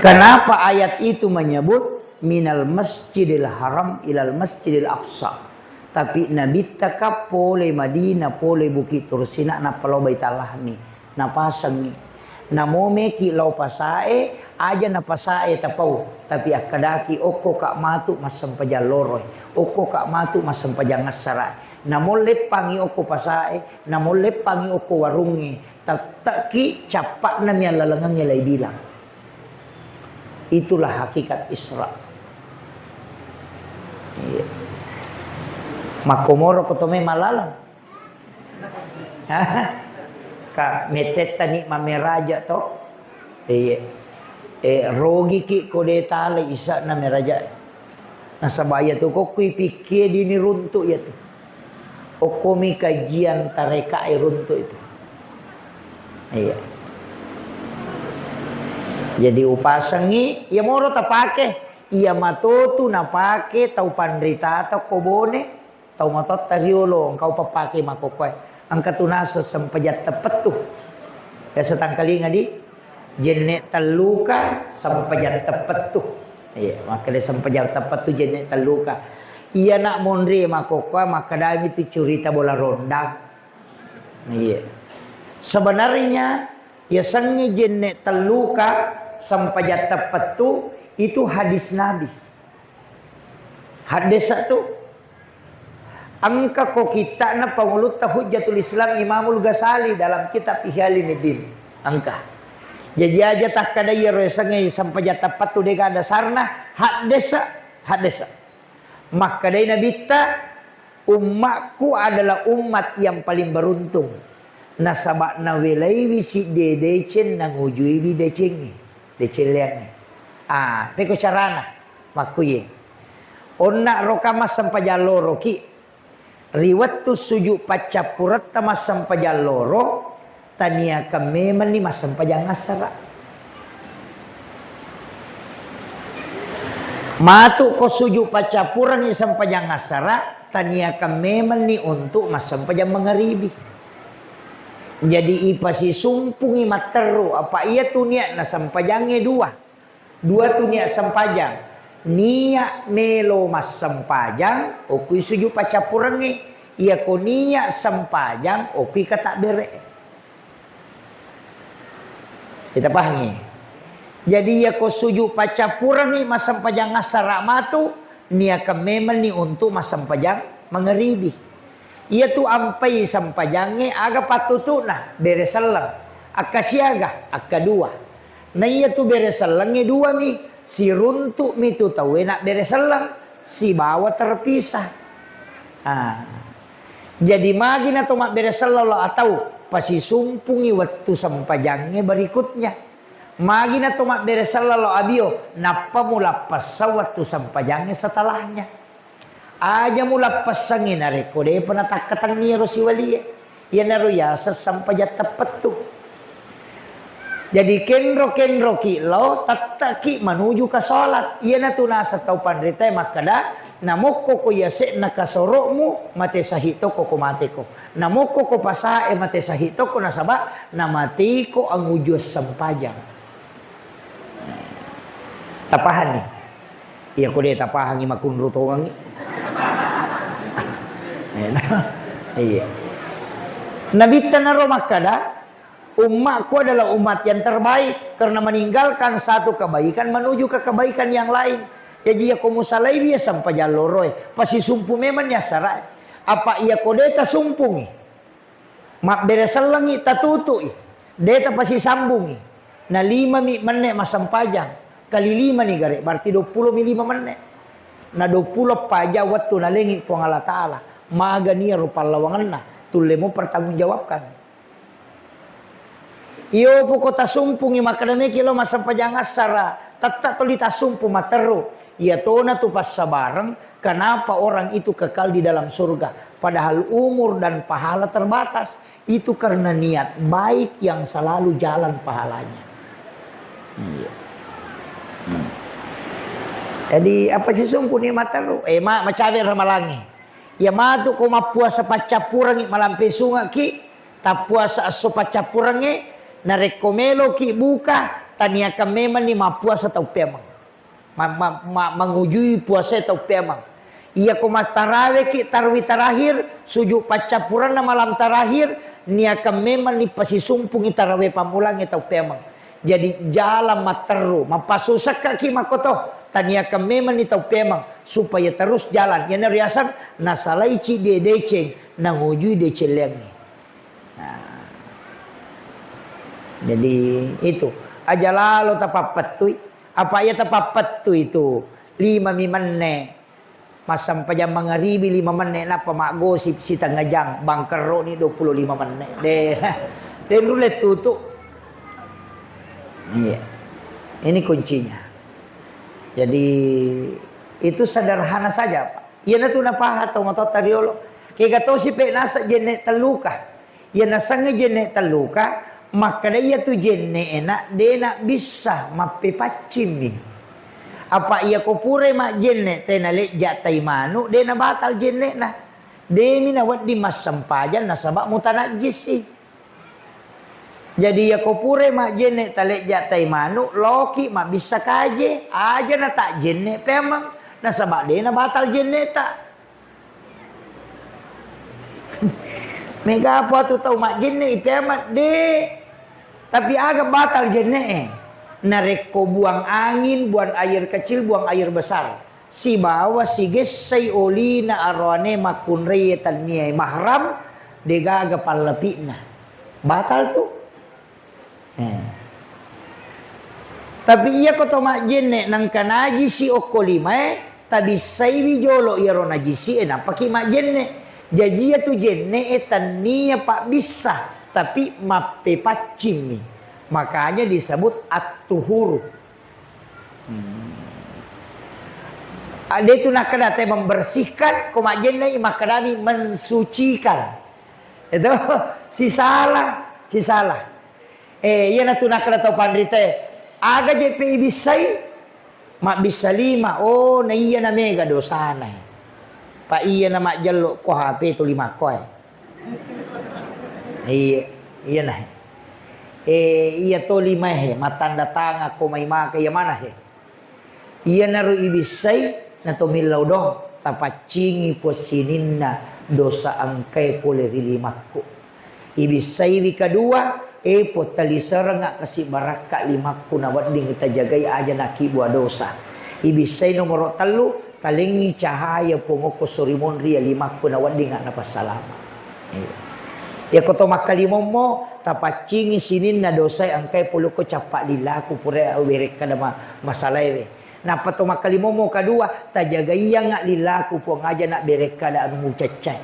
kenapa ayat itu menyebut minal Masjidil Haram ilal Masjidil Aqsa tapi Nabi taka pole Madinah pole Bukit Tursina na palo Baitul Lahmi na pasang na momeki lau pasae aja na pasae tapau tapi akadaki oko kak matu masam pajaloroy oko kak matu masam pajangasara na molepangi oko pasae na molepangi oko warungi taki capak na miya lalangangnya lay bilang itulah hakikat Isra makomoro kotome malalang ka meteta ni mameraja to rogi ki kode tale isa na meraja nasabaya to ko kui pikir dini runtu ya to Okomi kajian tareka iruntu itu. Iya. Jadi upasangi ya moro ta pake iya matotu na pake tau pandrita atau kobone tau matot tariolo engkau papake makokoy angka tunasa sampajat tepat tuh ya setangkali ngadi jenne taluka sampajat tepat tuh iya makanya sampajat tepat tuh jenne taluka iya nak mondre makokoy maka dami itu curita bola ronda iya sebenarnya ya sangi jenne taluka sampajat tepat tuh itu hadis Nabi. Hadis satu. Angka ko kita na pangulut Hujjatul Islam Imamul Ghazali dalam kitab Ihya Ulumuddin. Angka. Jadi aja tak kada ya resenge sampajat tepat tu dega dasarna hadis. Maka dai Nabi ta umatku adalah umat yang paling beruntung. Nasabakna welai wisi dedecen nangujui bidecengi. Deceliannya. Peko carana makuye onna rokamas sampajalloro ki riwattu suju pacapurat tamas sampajalloro tania kameman ni mas sampajangasara matu ko suju pacapuran ni sampajangasara tania kameman ni untuk mas sampajang mengeribi jadi ipasi sumpungi materu apa iya tu niat na sampajange dua tu niat sampajang niat melo mas sampajang okui suju pacapurangi ia ko niat sampajang okui kata bere kita pahami jadi ia ko suju pacapurangi mas sampajang ngasara matu niat kememen ni untuk mas sampajang mengeribi ia tu ampai sampajange aga patutuna bere selang akka siaga akka dua nah iya tu bereselang dua mi si runtuk mi tu tahu nak bereselang si bawa terpisah jadi magina tu mak bereselang lo atau pasi sumpungi waktu sampajangnya berikutnya magina tu mak bereselang lo abio napa mula pasal waktu sampajangnya setelahnya aja mula pasangin areko deh pernah takatan ni rosiwali ya naru ya sesampajat tepat tuh. Jadi kenro ki lo tataki menuju ke salat. Ia na tunasa tau pandrita makada namoko ko yase nakasorokmu mate sahito ko mate ko. Namoko ko pasae mate sahito ko nasaba namati ko ang ujos sampajang. Tapahan ni. Iya ko deh tapahan ni makunro togang ni. Iya. Nabita na ro makada umatku adalah umat yang terbaik karena meninggalkan satu kebaikan menuju ke kebaikan yang lain. Jadi ya komusalai dia sampai jaloroi pasti sumpu memang ya sarai. Apa ia kodeta sumpungi? Mak bereselangi tatutui. Deta pasti sambungi. Nah 5 menit mas sampajang kali 5 nih gare berarti 25 menit. Nah 20 paja waktu nalengi po Allah Taala. Maga nia rupa lawangan na tulemu pertanggungjawabkan. Iyo po kota sumpungi makadami kilo masampajang asara tatak tolita sumpu materu ia tona tu pas sabarang kenapa orang itu kekal di dalam surga padahal umur dan pahala terbatas itu karena niat baik yang selalu jalan pahalanya. Jadi apa sih sumpu ni materu macawe ramalangi ya matu ko mapuasa pacapurangi malampe sunga ki tapuasa aso pacapurangi na rekomelo ki buka tania memang ni mapuasa tau pemang mengujui puasa tau pemang ia ko matarawe ki tarwi terakhir sujuk pacapuran na malam terakhir nia memang ni pasisumpungi tarawe pamulang tau pemang jadi jalan materu mapasusak ki makoto tania memang ni tau pemang supaya terus jalan ya nariasan nasalai ci dedeceng nangujui deceleng ni. Jadi itu aja lalu tapapat tu apa ya tapapat tu itu 5 menit mas sampai jam mengeribi 5 menit napa mak gosip si tengah jam bangkero ni 25 menit deh rulet tutup iya ini kuncinya jadi itu sederhana saja Pak iya na tu napahat atau motot tariolo Kaya gato si pe nasa jenne taluka. Ya nasanga jenne taluka, maka dia tu jenne enak, dia nak bisa mapipacim ni. Apa ia ko pure mak jenne tenale jatai manu, dia na batal jenne na. Dia mina wat di mas sampajan na sabak mutanajis si. Jadi ya ko pure mak jenne tale jatai manu, loki mak bisa kaje, aja na tak jenne pemang na sabak dia na batal jenne tak. Mega apa tu tahu mak jenne ipemat de. Tapi agak batal jenne. Nareko buang angin, buang air kecil, buang air besar. Si bawa si gesai oli na arwane makun reyetan niai mahram degaga palepina. Batal tu. Tapi ia koto mak jenne nang kanaji si okolima tabi sai bijolo iro najisi napaki mak jenne. Jadi tu jenne etan nia pak bisa tapi mape pacim. Makanya disebut at-tuhur. Ada itu nak kedate membersihkan, komak jenne makadami mensucikan. Itu si salah. Iya na tu nak kedate pandrite. Aga JPI bisai mak bisa 5. Oh, na iya na mega dosana. Pak iya nama jaluk ko HP tu 5 koy. Iya nah. Iya to 5 he matanda tanga ko may maka ya mana he. Iya naru ibisay na to milaw do tapacingi po sininna dosa angkay pole rilimakko. Ibisay wi kedua po talisar nga kasi baraka 5 ko na wading kita jagay aja nakibwa dosa. Ibisay nomor 3 talingi cahaya pungoko sorimon ria 5 ko na wading nga napasalama. Ya koto makalimom mo tapacingi sinin na dosay angkay pulo ko capak lilaku pure awirek kada masalay. Na pato makalimom mo kadua tajagaya nga lilaku po ngaja nak berek kada anu mucacay.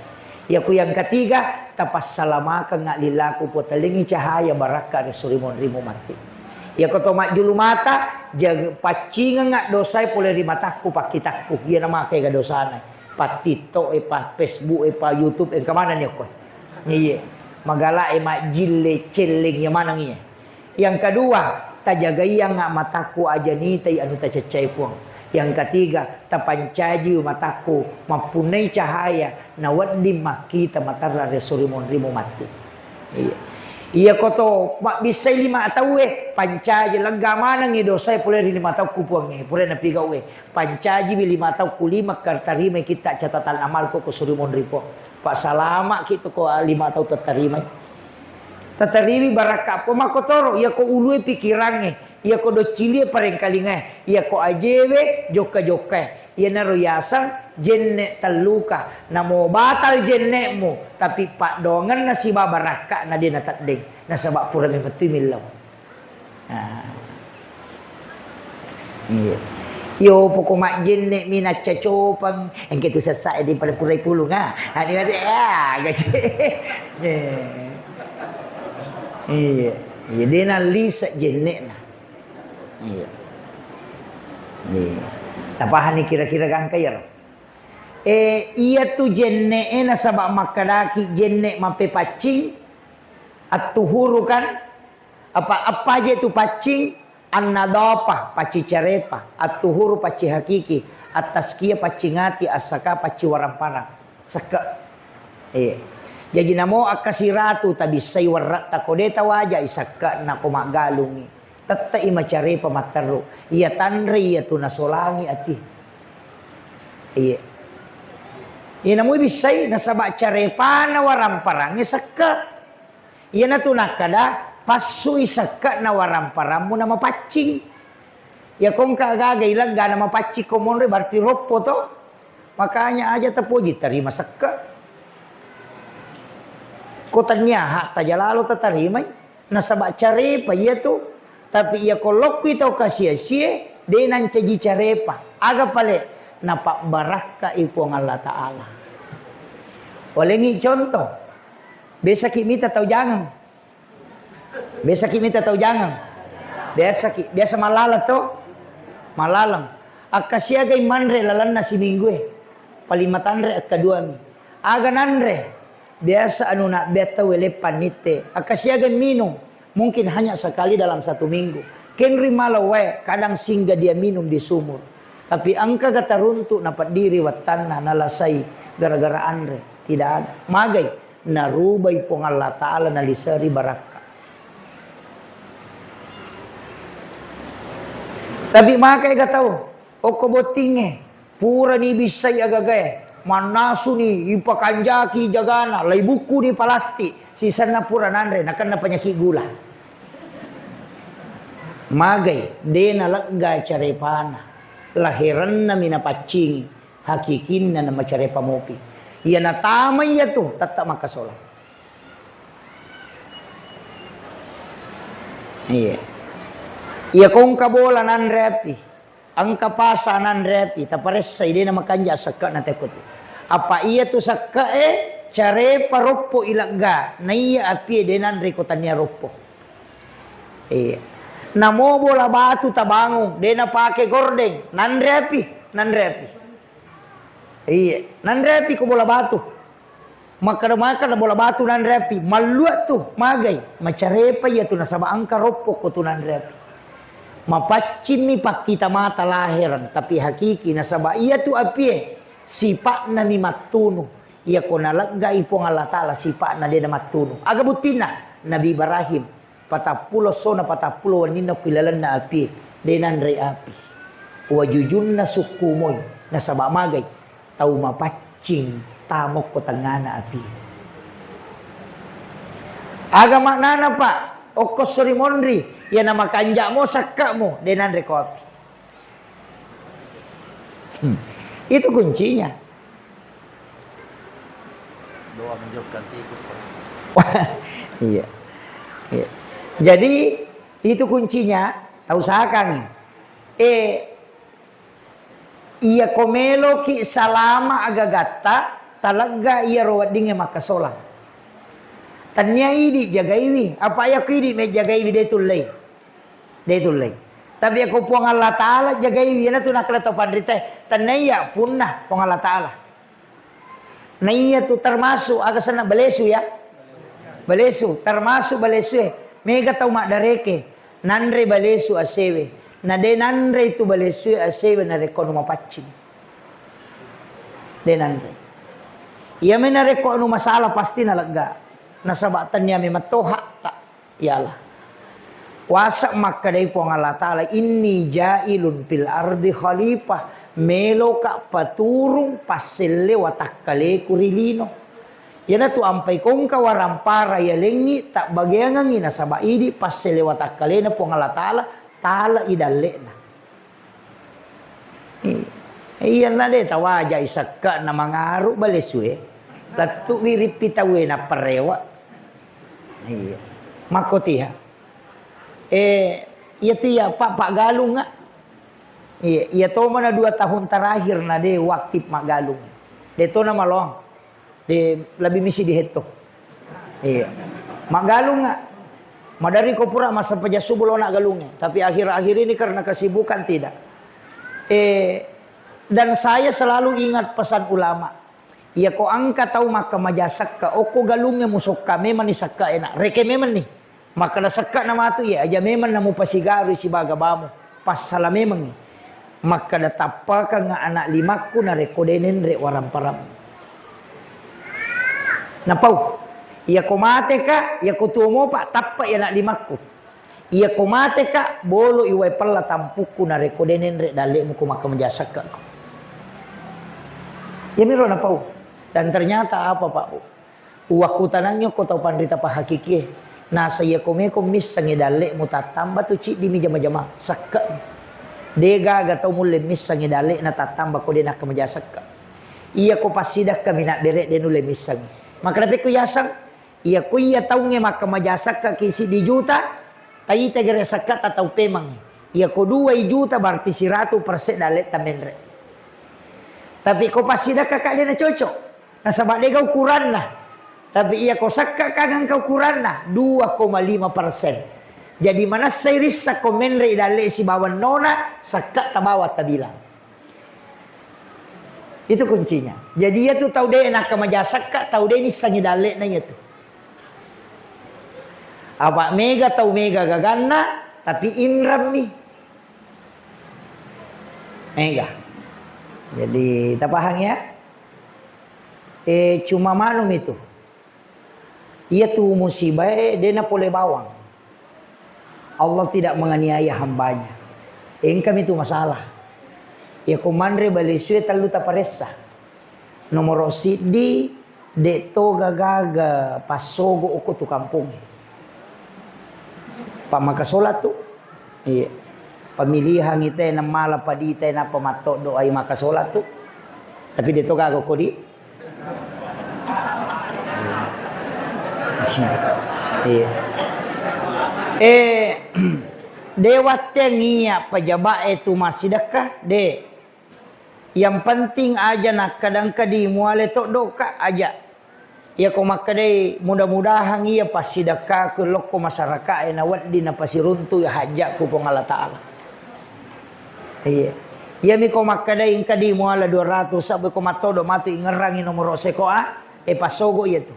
Ya ko yang ketiga tapasalama ka nga lilaku po talingi cahaya baraka re sorimon rimo mati. Ya koto mak julu mata jag pacinga nga dosay pole ri mataku pakitaku ya nama kay ga dosana. Patito pa Facebook pa YouTube kamana ni ko. Iya, magala mak jille celeng yang mana ngiya. Yang kedua, tajagai yang ngak mataku aja ni tai anu tacacai puang. Yang ketiga, tapancaji mataku mapunai cahaya nawat di maki tamatarla resorimon rimo mati. Iya. Iya koto mak bisai 5 atau pancaji lega mana ngi dosai pule 5 atau kupuang ngi pule na piga pancaji 5 atau kulima kartarima kita catatan amal ko sorimon ripo. Pak salama gitu ko 5 atau terima. Tatarimi baraka po makotoro ya ko ulue pikirange ya ko do cilie pareng kalinga ya ko ajewe joka ya naro yasa jenne taluka namo batal jenne mu tapi pak dongan na si baraka na dia na tadeng na sabak pura me metimilaw. Iya. Yo poko mak jenne mina cacopang engke tu sesak di pada purai pulung Ani mati gaji. Iya. Iya dia na lisa jenne na. Iya. Iya. Tapahan ni kira-kira kan kaya. Iya tu jenne na sabak makadaki jenne mape pacing at-tuhuru kan apa aja tu pacing an-nadhafah paci carepa at-tuhuru paci hakiki at-tazkiyah paci ngati as-saka paci warang-parang saka jadi namo akasiratu tabi say warra takodeta waja isaka na kumagalungi tatta ima carepa mataru iya tanri iya tu nasolangi ati iya namo bisay nasaba carepa na warang-parang saka iya na tu nakada pasu isaka na waramparamu na mapacing. Ya kung kagagay lang gana mapacing ko mo berarti ropo to. Makanya aja tapuji terima saka. Kotanya hak tajalalo tatarima nasaba carepa iya tu. Tapi iya kolok kita kasia-sia denan caji carepa. Aga pale napak baraka ipo ng Allah Ta'ala. Walengi contoh. Besa kimita tahu jangan. Biasa kita tahu jangan. Biasa malalat to. Malalang. Akasya gay manre lalan na si minggu. Palimatanre at kadua mi. Aga nandre biasa anu nak beta wele panite akasiaga minum mungkin hanya sekali dalam 1 minggu. Kenri malawe kadang singgah dia minum di sumur. Tapi angka kata runtuk napat diri wattanna nalasai gara-gara andre tidak ada. Magai narubai pong Allah Ta'ala nalisari baraka. Tapi makai kata oko botinge pura ni bisay agagay. Manasu ni ipakanjaki jagana lay buku ni palasti sisa na pura nandre nakan na penyakit gula magai de nalagga carepana lahiran na minapacing hakikin na macarepa mopi iya natama iya tu tatak makasola iya kong kabola nandre api angka pasa nandrepi tapares sa ide na makanja sakka na tekot. Apa iya tu sakka care paroppo ilagga na iya api de nandre ko tanya roppo. Namo bola batu tabangong de na pake gordeng nandrepi. Nandrepi ko bola batu. Maka na bola batu nandrepi maluat tu magai macarepa iya tu nasaba angka roppo ko tu nandrepi. Mapacin ni pak kita mata lahiran tapi hakiki nasaba iya tu api sifat na ni matunu iya ko nalagga ipong Allah Ta'ala sifat na dia na matunu aga butina Nabi Ibrahim patapulo sona patapulo wanina kilalan na api denan re api wajujun na sukumoy nasaba magay tau mapacing tamok ko tangana api aga maknana pa okos sorimonri ya nama kanja mo sakka mo denan rekopi. Itu kuncinya. Doa menjauhkan tikus. Iya. Jadi itu kuncinya. Tahu usahakan. Iya komelo ki salama agagata talaga iya rowadinge makasola. Tanya idi jagaiwi apa ya kidi me jagaiwi detulai. Tapi aku puang Allah Ta'ala jagaiwi na tu nakala to pandrita tanaya punna puang Allah Ta'ala. Naiya tu termasuk aga sana balesu ya. Balesu termasuk balesu mega tau mak dareke nandre balesu asewe. Na de nandre itu balesu asewe na rekono mapacin. De nandre. Iya mena rekono masalah pasti nalagga. Nasabatan niya may matoha tak yalah. Wasak maka dari puang Allah Ta'ala inni jailun fil ardi khalifah melo ka paturung paselle watakkale kurilino. Yana tu ampai kong kawarampara ya lengi tak bagiangan ina sabaidi paselle watakkale na puang Allah Ta'ala idalle na. Iyan na de tawaja isakka na mangaru baleswe. Latu mirip pitawe na parewa. Iya. Makotiha. Iya tu ya Pak Galung nga. Iya to mana 2 tahun terakhir na de waktu Mak Galung. De to na malong. De lebih misi di heto. Iya. Mak Galung nga. Madari ko pura masa pajasubulo na galungnya. Tapi akhir-akhir ini karena kesibukan tidak. Dan saya selalu ingat pesan ulama. Iya ko angka tahu maka majasak ka oko galungnya musok ka memang ni sakka enak. Reke memang ni. Maka nasakka nama tu ya aja memang namu pasigaru si bagabamu pas salah memang ni maka datapa ka nga anak limaku na rekodenen re waram param napau iya ko mate ka iya ko tumo pa tappa ya anak limaku iya ko mate ka bolo iwai pala tampuku na rekodenen re dale mo ko maka majasak ka ya miro napau dan ternyata apa Pak waktu tanangnya ko tau pandrita pa hakiki nasa iya kome komis sangi dale mutatamba tu cik di meja majama sakka dega gatau mulle mis sangi dale na tatamba ko dena kamaja sakka iya ko pasidak kami nak derek denule mis sangi maka dapat ko yasang iya ko iya tau nge maka maja sakka kisi di juta tayi tegere sakka tatau pemang iya ko 2 juta berarti 100% dale tamenre tapi ko pasidak kakak dena cocok na sabak dega ukuran lah. Tapi ia kau sakka kangang kau kurang nah 2,5%. Jadi mana saya risa komenre dale si bawan nona sakka tabawa tabila. Itu kuncinya. Jadi ya tuh tahu deh nak kemajasak kak, tahu deh ini sangi dalek nanya tuh. Apa mega tahu mega gagana, tapi inram nih. Mega. Jadi tak paham ya? Cuma malum itu. Ia tuh musibah dia nak boleh bawang. Allah tidak menganiaya hambanya. Engkam itu masalah. Ya komandre balisue talu taparesa. Nomor sidi deto gagaga pasogo uko tu kampung. Pamakasolat tu. Iya. Pemilihan kita na mala padita na pamato do ay makasolat tu. Tapi deto gago ko di. Iya. Dewat ngiya pajaba itu masih dekah de. Yang penting aja nak kadang kadi muale tok doka aja. Ya ko makadai mudah-mudahan ia pasti dekah ke loko masyarakat na waddi na pasti runtu ya hajak ku pong Allah Taala. Iya. Ya mi ko makadai kadi muala 200 sabe ko matodo mati ngerangi nomor seko pasogo iya tu.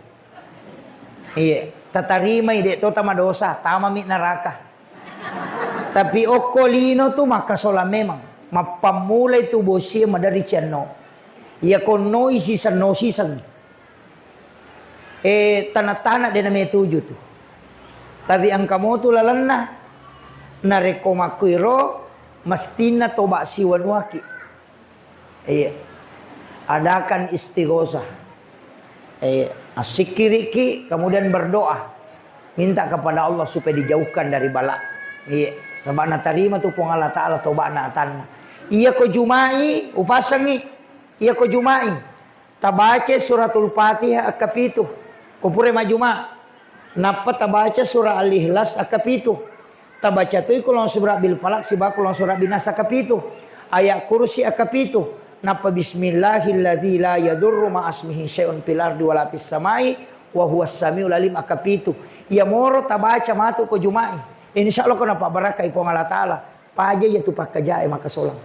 Iya. Tatarima ide to tama dosa, tama mi neraka. Tapi okolino tu makasola memang. Mapamulay tu bosi madari chano. Ia kono isi sano sisang. Tanah-tanah dia namanya 7 tu. Tapi ang kamu tu lalana. Nareko makuiro. Mastina toba siwanuaki. Iya. Adakan istighosah. Asikiriki kemudian berdoa. Minta kepada Allah supaya dijauhkan dari bala. Iya. Sebab na tarima tu pong Allah Ta'ala toba na atan. Iya ko jumai upasangi. Iya ko jumai. Tabace suratul Fatihah akapitu. Kupure majuma. Napa tabaca surah Al-Ikhlas akapitu. Tabaca tu kulong surah bil falak siba kulong surah binas akapitu. Ayat kursi akapitu. Napa bismillahilladzi la yadurru ma asmihi syai'un fil ardi wala fis samai wa huwas samiul alim akapitu. Iya moro tabaca matu ko jumai. Insyaallah ko napa barakah ipong Allah Taala. Paja ya tu pakajae maka solang.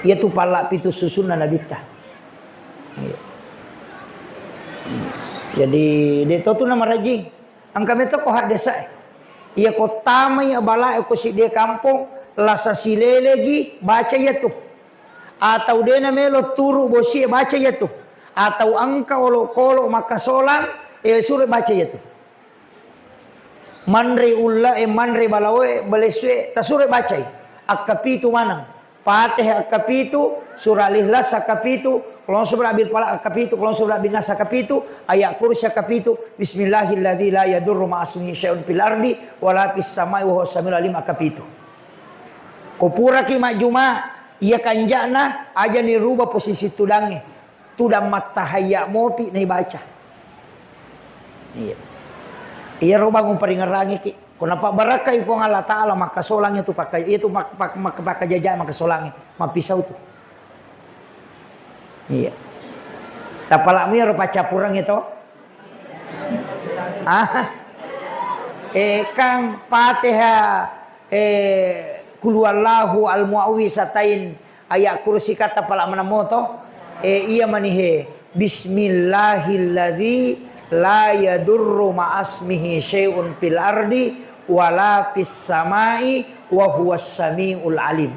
Ya tu pala pitu susun na nabita. Jadi deto tu nama rajing. Angka meto ko hadesa. Iya ko tamay abala ko si de kampung lasa silelegi baca ya tu. Atau de na melo turu bosi baca ya tu. Atau angka kolo maka solang sure baca ya tu. Manre ulla manre balawe baleswe tasure bacai akapitu manang Fatihah akapitu surah Al-Ikhlas akapitu kulon surah bil falaq akapitu kulon surah bin nas akapitu ayat kursi akapitu bismillahilladzi la yadurru ma asmihi syai'un fil ardi wala fis samai wa huwas samiul alim akapitu kopura ki majuma ia kanjana aja ni rubah posisi tudange tudang matahaya mopi nai baca iya. Iya robang umparingarangi ki. Kenapa barakah ipong Allah Ta'ala maka solangnya tu pakai itu maka jajah maka solangnya mapisau tu. Iya. Tapala mi ro pacapurang itu. Kang Fatihah qul huwallahu al-muawwisatain ayat kursi kata pala manamoto iya manihe bismillahilladzi la yadurru ma'asmihi syai'un fil ardi wala fis samai wa huwas samiul alim.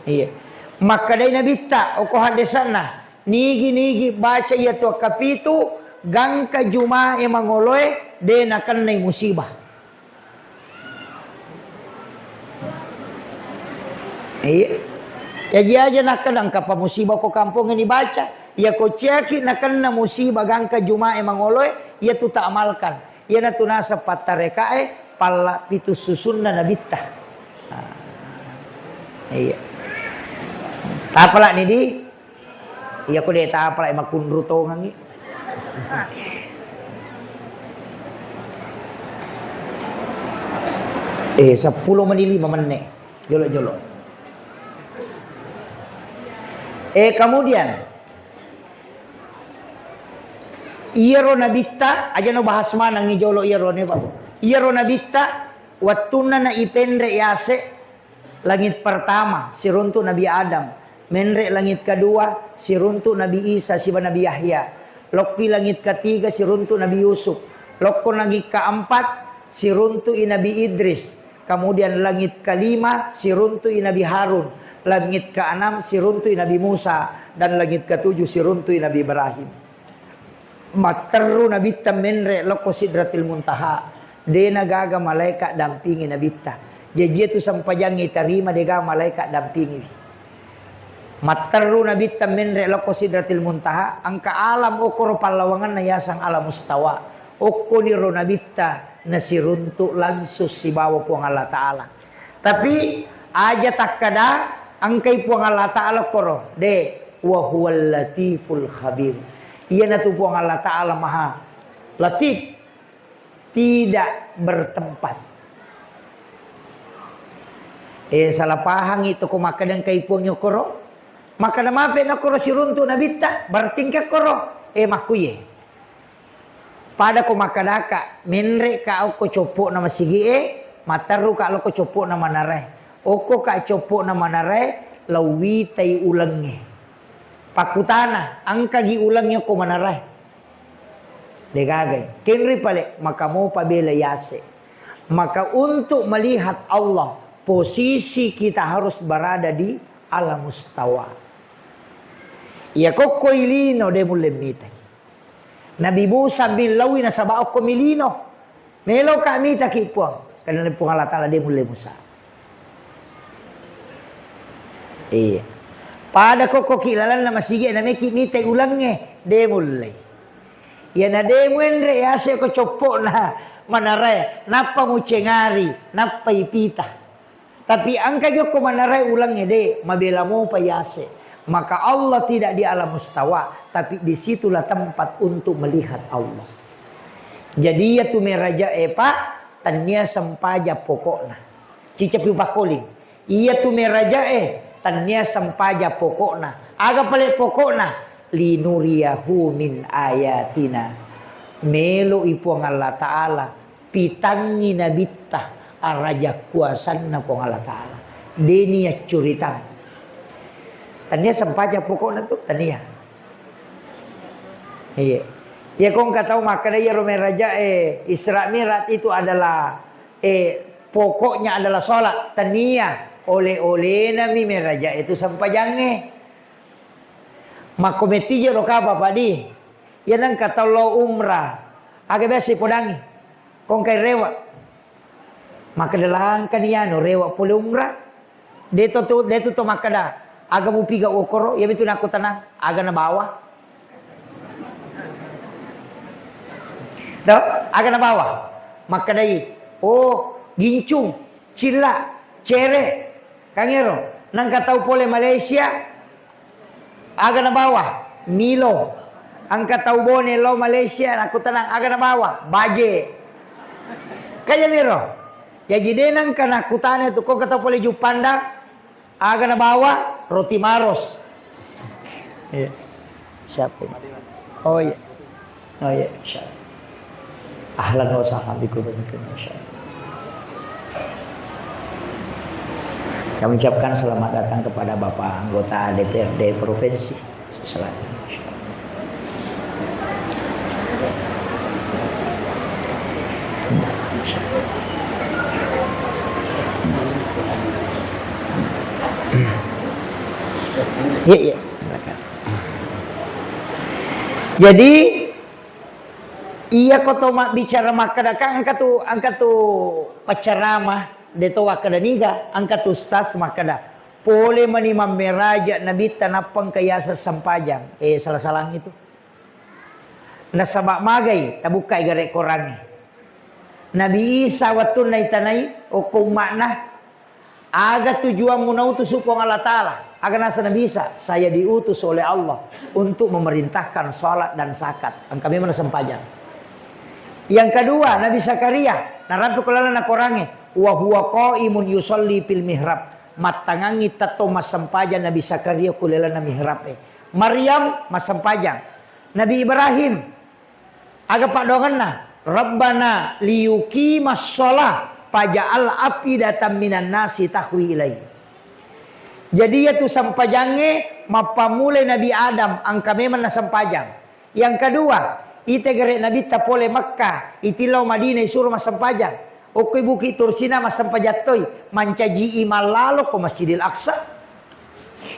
Iya. Maka dai nabita o ko hadesana nigi baca ya to kapitu gangka jumae mangoloe de nakan nay musibah. Iya. Ya aja nakan angka pa musibah ko kampung ini baca. Ya ko ceki nakan na musibah gangka jumae mangoloe ya tu tak amalkan. Ya na tunasa patarekae pala pitu susunna nabita. Iya. Tapala ni di. Iya ko de tapala makunru to ngangi. Eh 10 menit 5 menit. Jolo-jolo. Kemudian iyaro nabita aja no bahas mana ngijolo iyaro ne Pak. Iyaro nabita wattuna na ipendre yase langit pertama si runtu Nabi Adam menrek langit kedua si runtuk Nabi Isa si Nabi Yahya. Lokpi langit ketiga si runtuk Nabi Yusuf. Lokko langit keempat si runtuk Nabi Idris. Kemudian langit kelima si runtuk Nabi Harun. Langit keenam si runtuk Nabi Musa. Dan langit ketujuh si runtuk Nabi Ibrahim. Materu Nabi menrek lokko sidratil muntaha. Dena gaga malaikat dampingi Nabi ta. Jadi itu sampajangi terima dega malaikat dampingi. Materu Nabi menrek lokko sidratil muntaha. Angka alam okoro palawangan na yasang alam mustawa. Oko ni ro Nabi ta nasiruntuk lansus si bawa puang Allah Ta'ala. Tapi aja tak kada angkai puang Allah Ta'ala koro. De wa huwal latiful khabir. Ia natu puang Allah Ta'ala maha latif. Tidak bertempat. Salah pahang itu ko maka dan kai puangnya koro. Maka nama apa na koro siruntuk Nabi ta bertingkah koro. Makuye. Pada ko makadaka menre ka ko copok nama sigi mataru ka ko copok nama nare oko ka copok nama nare lawi tai ulangnya pakutana angka gi ulangnya ko manare degagai kenri pale maka mau pabela yase maka untuk melihat Allah posisi kita harus berada di alam mustawa ya kokko ilino de mulemita Nabi Musa bin Lawi na sabaok ko milino. Melo kami takipuang. Karena puang Allah Ta'ala dia mulai Musa. Iya. Pada koko kilalan na masigi na may kimita ulangnya. Dia mulai. Ya na dia muenre yase ko copo na manaray. Napa mo cengari. Napa ipita. Tapi angka ko manaray ulangnya de. Mabela mo pa yase. Maka Allah tidak di alam mustawa, tapi disitulah tempat untuk melihat Allah. Jadi ya tu meraja epa tanya sampaja pokokna. Cica pipa koling. Iya tu meraja tanya sampaja pokokna. Aga paling pokokna linuriyahu min ayatina. Melo ipuang Allah Ta'ala pitangi nabitta araja kuasanna puang Allah Ta'ala. Denia curitan. Tania sampaja pokoknya tuh tania. Iya. Ya kau nggak tahu makanya ya Romer Raja Isra Mi'raj itu adalah pokoknya adalah sholat tania oleh nami meraja itu sampajangnya. Makometinya rokaba padi. Ya nang kata lo umrah. Agak biasa podangi. Kau kai rewa. Maka dalang kaniano rewa pole umrah. Deto tu makada. Aga mo piga okoro, ya betul aku tenang. Aga na bawah. Aga na bawah. Maka dai, gincung, cila, cere, kangero. Nang katau pole Malaysia, aga na bawah. Milo, ang katau bone lo Malaysia, aku tenang. Aga na bawah. Baje. Kaya miro. Ya jadi nang kana kutane tu kau katau pole Jupanda, aga na bawah. Roti maros. Iya. Siapa? Oh iya. Oh iya. Ahlan wa sahlan bikum insyaallah. Kami ucapkan selamat datang kepada Bapak anggota DPRD Provinsi Selatan. Iya. Jadi iya koto mak bicara makada kan angkat tu pacaramah deto wakada niga angkat tu stas makada pole manimam meraja nabi tanapang kayasa sampajang salah-salang itu nasabak magai tabukai garek korangi Nabi Isa watun na itanay o kung makna aga tujuan munautus upang Allah Ta'ala. Aga nasa Nabi Isa, saya diutus oleh Allah untuk memerintahkan salat dan zakat. Ang kami mana sampajang. Yang kedua, Nabi Zakaria, naranto kalala na korange, wa huwa qaimun yusalli fil mihrab. Matangangi tato masampajan Nabi Zakaria kulala na mihrab. Maryam masampajang. Nabi Ibrahim, aga padongan na, Rabbana liyuqimas shalah faja'al afidatan minan nasi tahwi ilaihi. Jadi ya tu sampajange mapamulai Nabi Adam angka memang na sampajang. Yang kedua, ite gere Nabi tapole Makkah, itilaw Madinah suruh masampajang. Oke buki tursina masampajatoy, mancaji imalalo ko Masjidil Aqsa.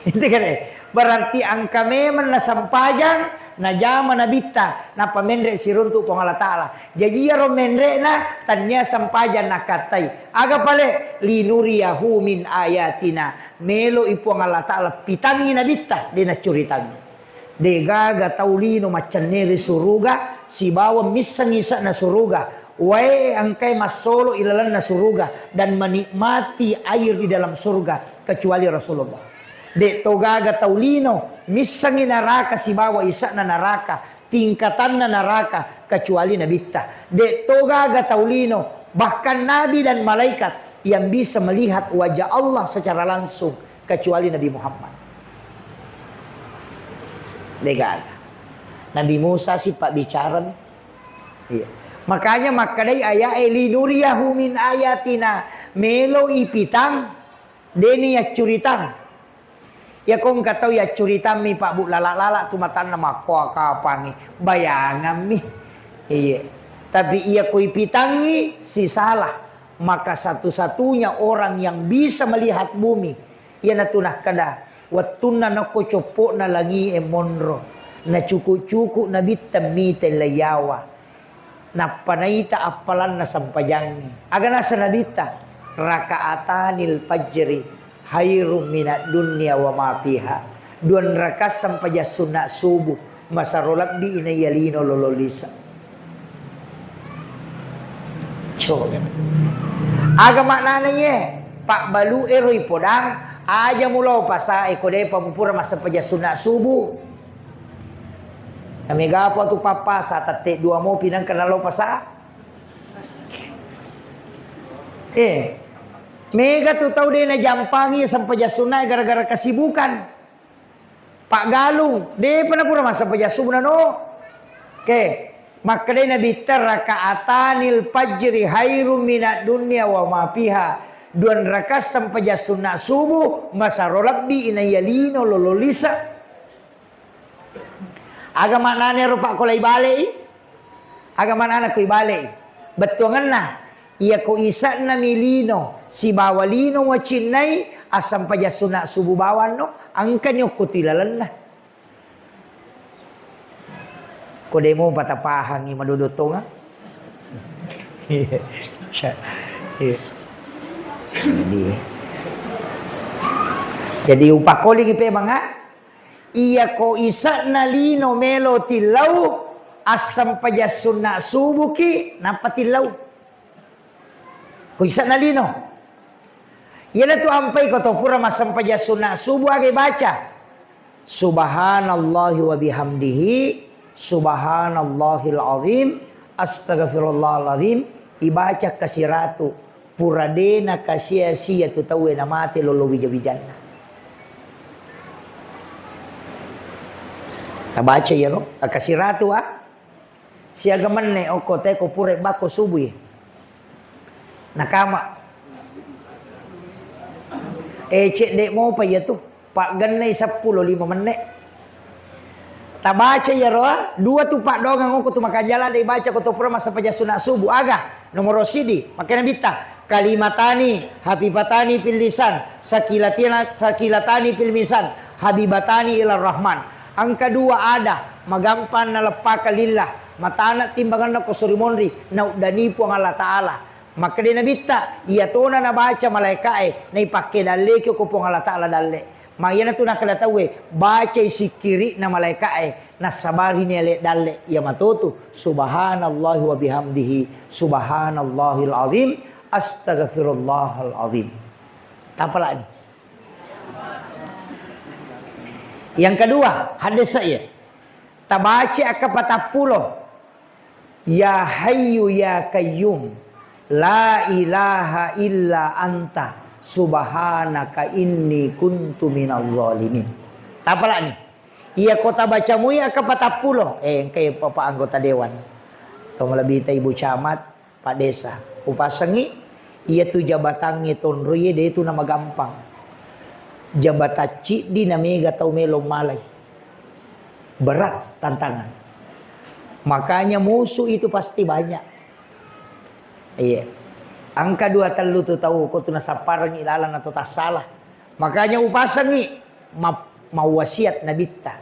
Ite gere. Berarti angka memang na sampajang na jama na bitta na pamendre siruntu pong Allah Ta'ala. Jadi ya romendre na tanya sampajan na katay. Aga pale linuriyahu min ayatina. Melo ipo ang Allah Ta'ala pitangi na bitta di na curitangi. Degaga taulino macaneri suruga si bawa misang-isa na suruga. Wae angkay masolo ilalan na suruga dan menikmati air di dalam surga kecuali Rasulullah. De togaga taulino misangi naraka si bawa isa na naraka tingkatan na naraka kecuali nabitta. De togaga taulino bahkan nabi dan malaikat yang bisa melihat wajah Allah secara langsung kecuali Nabi Muhammad. Degaga Nabi Musa si pak bicara nih. Iya. Makanya makadai ayat linuriyahu min ayatina melo ipitang deni ya curitan. Ya kong katau ya curitan mi pak bu lala tu matan nama ko kapan ni bayangan mi. Iya. Tapi ia koi pitangi si salah. Maka satu-satunya orang yang bisa melihat bumi ia natunah kada watuna nako copok na lagi emonro na cuku-cuku na bitam mite layawa. Na panaita apalan na sampajangi. Agana sa nabita rakaatanil fajri khairum minad dunya wa ma fiha. Duan rakas sampai sunat subuh masarolak bi inayalino lololisa. Coba. Aga maknanya Pak Balu eroi podang aja mulau pasa ekode pamupura masa paja sunat subuh. Kami gapo tu papa sa tate dua mo pinang kanalo pasa. Mega tu tahu dia na jampangi sampai jasunai gara-gara kesibukan. Pak Galung, dia pernah pura masa pajasubuh no. Oke, maka dia nabi rakaatanil fajri khairum minad dunya wa ma fiha. Duan rakas sampai jasunna subuh masa rolabbi inayalino lololisa. Agama nane rupa kolai balik. Agama nana koi balik. Betuangan na. Ia ko isa na milino si bawalino wa cinay asam paja sunat subuh bawan no angka nyo kutilalan na. Ko demo patapahang ni maduduto nga. Jadi upakoli gipe mga ia ko isa na lino melo tilaw asam paja sunat subuh ki napatilaw. Kuisa na lino. Yan na to ampay ko to pura masampaya sunat subuh agay baca. Subhanallahi wa bihamdihi. Subhanallahil azim. Astaghfirullahal azim. Ibaca kasiratu. Pura dena kasia-sia tu tawe na mati lolo bija-bijan. Tabaca ya no. Kasiratu siaga man ne oko teko pura bako subuh. Nakama. Cek dek mau pa ya tu. Pak ganay 10-5 menit. Tabaca ya roa. Dua tu pak dongang ko tu makajalan dek baca ko tu pura masa paja sunat subuh aga. Nomor sidi. Makanya bita. Kalimatani habibatani fil lisan. Sakilatani fil misan. Habibatani ila rahman. Angka dua ada. Magampan na lepaka lillah. Matana timbangan na kusurimonri. Naudani po ang Allah Ta'ala. Maka dia nabita, ia tona na baca malaikat na ipake dalle ko pong Allah Ta'ala dalle. Maya na to nakadatawe, baca sikiri na malaikat na sabari niya dalle. Ia matuto, subhanallahi wa bihamdihi, subhanallahil azim, astaghfirullahal azim. Tapala ni. Yang kedua, hadis saya. Tabaca akapatapulo. Ya hayyu ya qayyum. La ilaha illa anta subhanaka inni kuntu minal zalimin. Tapala ni. Ia kota baca muya ka 40. Engkay papa anggota dewan. Tumalabita ibu camat, pak desa. Upasangi ia tu jabatangi tonroye dia tu nama gampang. Jabataci di namega tau melong malay. Berat tantangan. Makanya musuh itu pasti banyak. Iya. Angka 2 telu tu tahu kau tu nasaparang ilalang atau tak salah. Makanya upasangi mau wasiat nabita.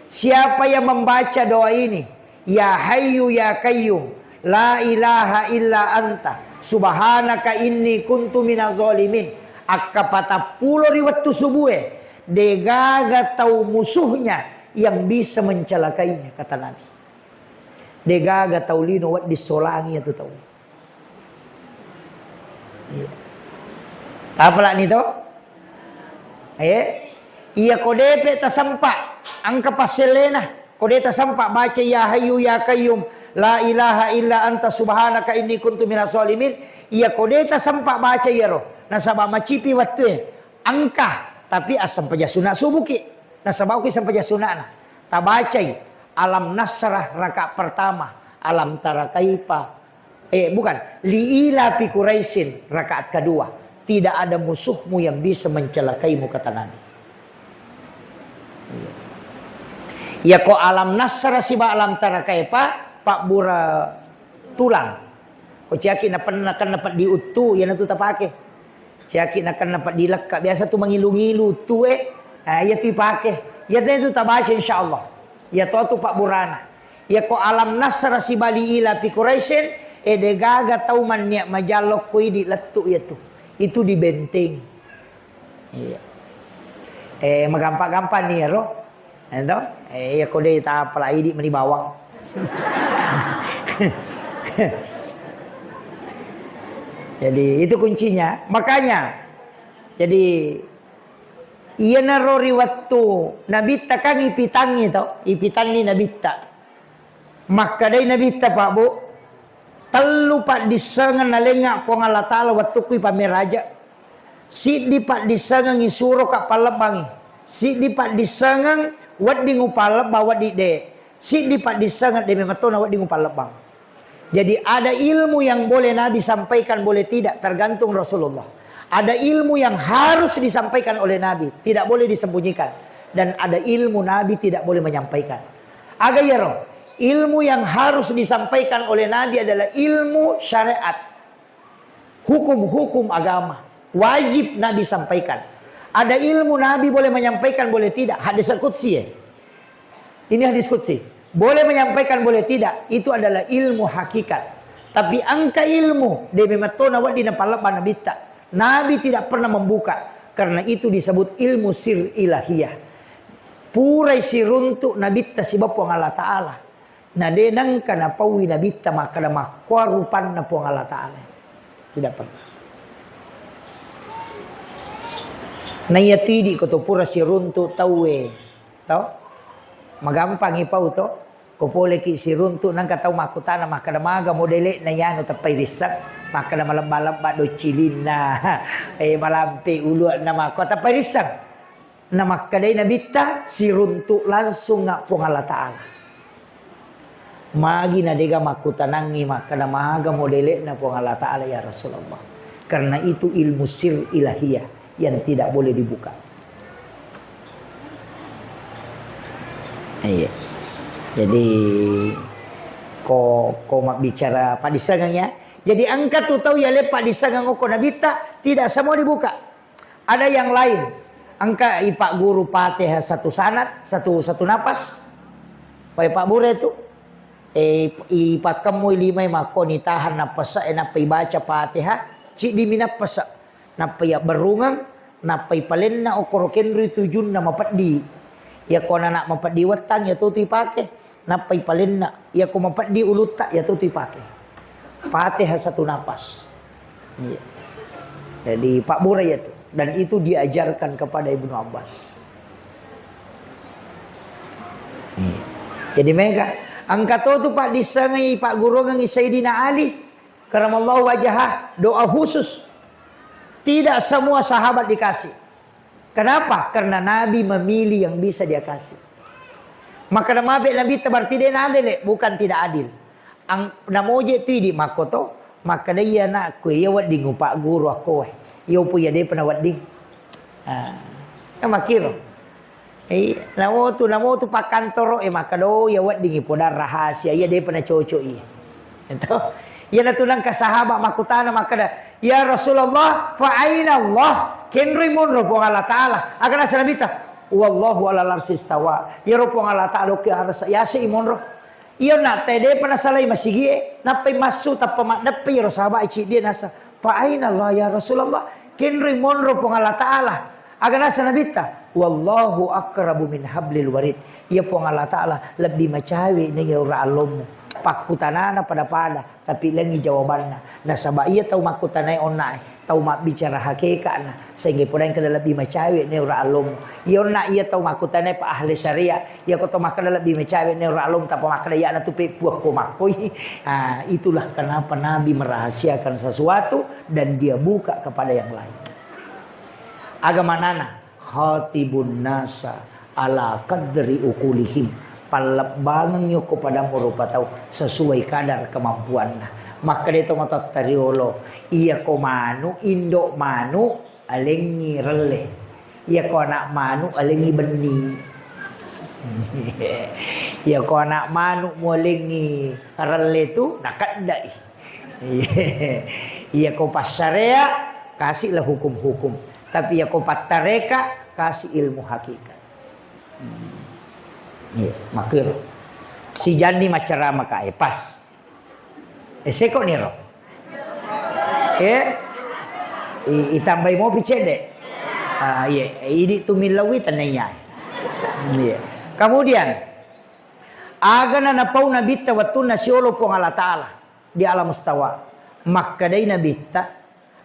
Siapa yang membaca doa ini, ya hayyu ya qayyum, la ilaha illa anta, subhanaka inni kuntu minaz zalimin. Akka patappulo riwattu subuhe, degaga tahu musuhnya yang bisa mencelakainya, kata Nabi. Degaga tahu lino wat disolangi itu tahu. Apalah ni to? Iya kodepe tasampa angka paselena kode tasampa baca ya hayyu ya qayyum la ilaha illa anta subhanaka inni kuntu minaz zalimin. Iya kode tasampa baca ya roh nasaba macipi waktu angka tapi asam pajasuna subuki nasaba ki sampai jasuna tabacai alam nasrah rakaat pertama, alam tara kaifa bukan liila fi Quraisyin rakaat kedua. Tidak ada musuhmu yang bisa mencelakaimu, kata Nabi. Ya ko alam nasra siba alam tara kaifa pak bura tulang. Ko ciaki na pernah kan dapat diutu ya tu tapake. Ciaki na kan dapat dilekak biasa tu mengilu-ngilu tu ya tu pake. Ya tu tabaca insyaallah. Ya tu pak burana. Ya ko alam nasra siba liila fi Quraisyin degaga tau man niya majalok ko di letu ya tu. Itu di benteng. Iya. Magampa-gampa nih roh. Ento? Ya kode ta pala idi meni bawang. Jadi itu kuncinya. Makanya jadi iya naro riwattu nabita kan ipitangi tau. Ipitangi nabita. Maka dai nabita Pak Bu. Telu pak disangan nalenga po Allah Ta'ala waktu kui pameraja. Si di pak disangan isuro kak palabangi. Si di pak disangan wat di ngupalab bawa di de. Si di pak disangan de mematona wat di ngupalabang. Jadi ada ilmu yang boleh Nabi sampaikan boleh tidak tergantung Rasulullah. Ada ilmu yang harus disampaikan oleh Nabi, tidak boleh disembunyikan. Dan ada ilmu Nabi tidak boleh menyampaikan. Agak ya roh. Ilmu yang harus disampaikan oleh Nabi adalah ilmu syariat. Hukum-hukum agama. Wajib Nabi sampaikan. Ada ilmu Nabi boleh menyampaikan, boleh tidak. Hadis qudsi ya. Ini hadis qudsi. Boleh menyampaikan, boleh tidak. Itu adalah ilmu hakikat. Tapi angka ilmu. Nabi tidak pernah membuka. Karena itu disebut ilmu sir ilahiyah. Purai siruntuk Nabi tasibab Allah Ta'ala. Na denang kana pawi nabita makana makwarupan na po Allah Ta'ala. Tidak pernah. Na yatidi ko to pura si runtu tawe. Tau? Magampang ipau to. Ko pole ki si runtu nang kataw makutana makana maga modele na yan o tapay risak. Makana malamba-lamba do chilina. Malampi ulu na mako tapay risak. Na makaday nabita si runtu langsung nga po Allah Ta'ala. Magi na dega makutanangi makana maga modele na po Allah Ta'ala ya Rasulullah. Karena itu ilmu sir ilahiyah yang tidak boleh dibuka. Iya. Jadi ko bicara padisangang ya. Jadi angkat tu tahu ya le padisangang ko nabita tidak semua dibuka. Ada yang lain. Angka ipak guru Fatihah satu sanad, satu napas. Pak Bure itu ipakamu limay mako ni tahan na pasa na baca Fatihah ci di minapasa na paya berungang na pay palen na okoroken ri tujun na mapadi ya ko na mapadi watang ya tuti pake na pay palen na ya ko mapadi uluta ya tuti pake Fatihah satu napas. Iya. Jadi Pak Bure itu dan itu diajarkan kepada Ibnu Abbas. Iya. Jadi mereka angkat tu Pak disangai Pak guru ngangi Sayyidina Ali karamallahu wajhah doa khusus. Tidak semua sahabat dikasih. Kenapa? Karena Nabi memilih yang bisa dia kasih. Maka Nabi berarti dia adil, bukan tidak adil. Ang namoje tu di makoto, maka dia nak ku ya wading Pak guru aku. Ya pu ya dia pernah wading. makiro. Namo tu pakantoro makado ya wat dingi podar rahasia ya dia pernah cocok iya. Itu ya natulang ka sahabat makutana makada ya Rasulullah fa aina Allah kenri monro po Allah taala akan asalabita wallahu ala larsi istawa ya ro po Allah taala ke arsa ya si monro iya na tede pernah salai masigi napai masu tappa napai ro sahabat ichi dia nasa fa aina Allah ya Rasulullah kenri monro po Allah taala akan asalabita wallahu akrabu min hablil warid ya po Allah taala lebih macawi ni ora alomu pakutanana pada tapi lengi jawabanna nasaba iya tau makutanai onnai tau mak bicara hakikatna sehingga podain kada lebih macawi ni ora alum iya onna iya tau makutanai pa ahli syariah iya ko tau makada lebih macawi ni ora alum tapa makada ya na tu pe puah ko makoi itulah kenapa Nabi merahasiakan sesuatu dan dia buka kepada yang lain agama nana khatibun nasa ala qadri ukulihim palabangan nyo kepada merupa tahu sesuai kadar kemampuannya maka dia mata tariolo iya ko manu indo manu alengi rele iya ko anak manu alengi beni iya ko anak manu mualengi rele tu nakadai iya ko pasarea kasihlah hukum-hukum tapi iya ko patareka kasih ilmu hakikat. Ya, makir si jani macarama ka pas. Seko niro. Itambay mo picede. Ini tumilawi tanaya. Kemudian agana napau nabita watu nasiolo po Allah taala di alam mustawa. Makadai nabita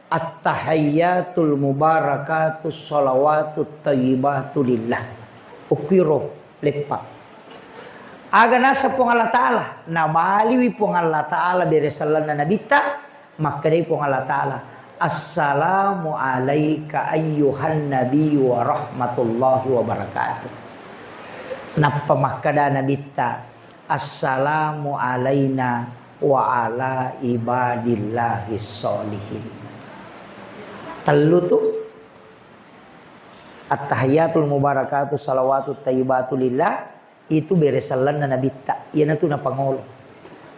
at-tahiyyatul mubarakatus shalawatut thayyibatu lillah. Ukiro lepak. Aga nasa pong Allah Ta'ala nabaliwi pong Allah Ta'ala beresalan na nabita makadai pong Allah Ta'ala assalamu alaika ayyuhan nabiyyu wa rahmatullahi wa barakatuh napamakada nabita assalamu alaina wa ala ibadillahi sholihin telu tu at-tahiyatul mubarakatuh salawatut tayyibatu lillah itu beresalan na nabita yan na ito na Pangulo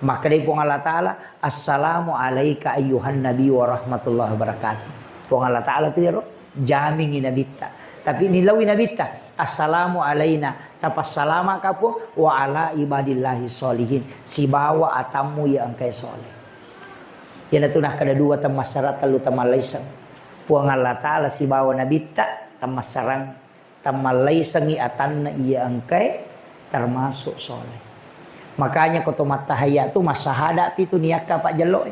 maka day pong Allah Ta'ala assalamu alaika ayyuhan nabi wa rahmatullahi wa barakatuh pong Allah Ta'ala ito yaro jaming inabita tapi nilawi nabita assalamu alaina tapas salama ka po wa ala ibadillahi sholihin si bawa atamu ya angkay soleh yan na ito na kadadua tamasyarat talu tamalaysang pong Allah Ta'ala si bawa nabita tamasarang tamalaysang iatan na iya angkay termasuk soleh. Makanya kau tomat tahayat tu masahada itu niaka pak jalo.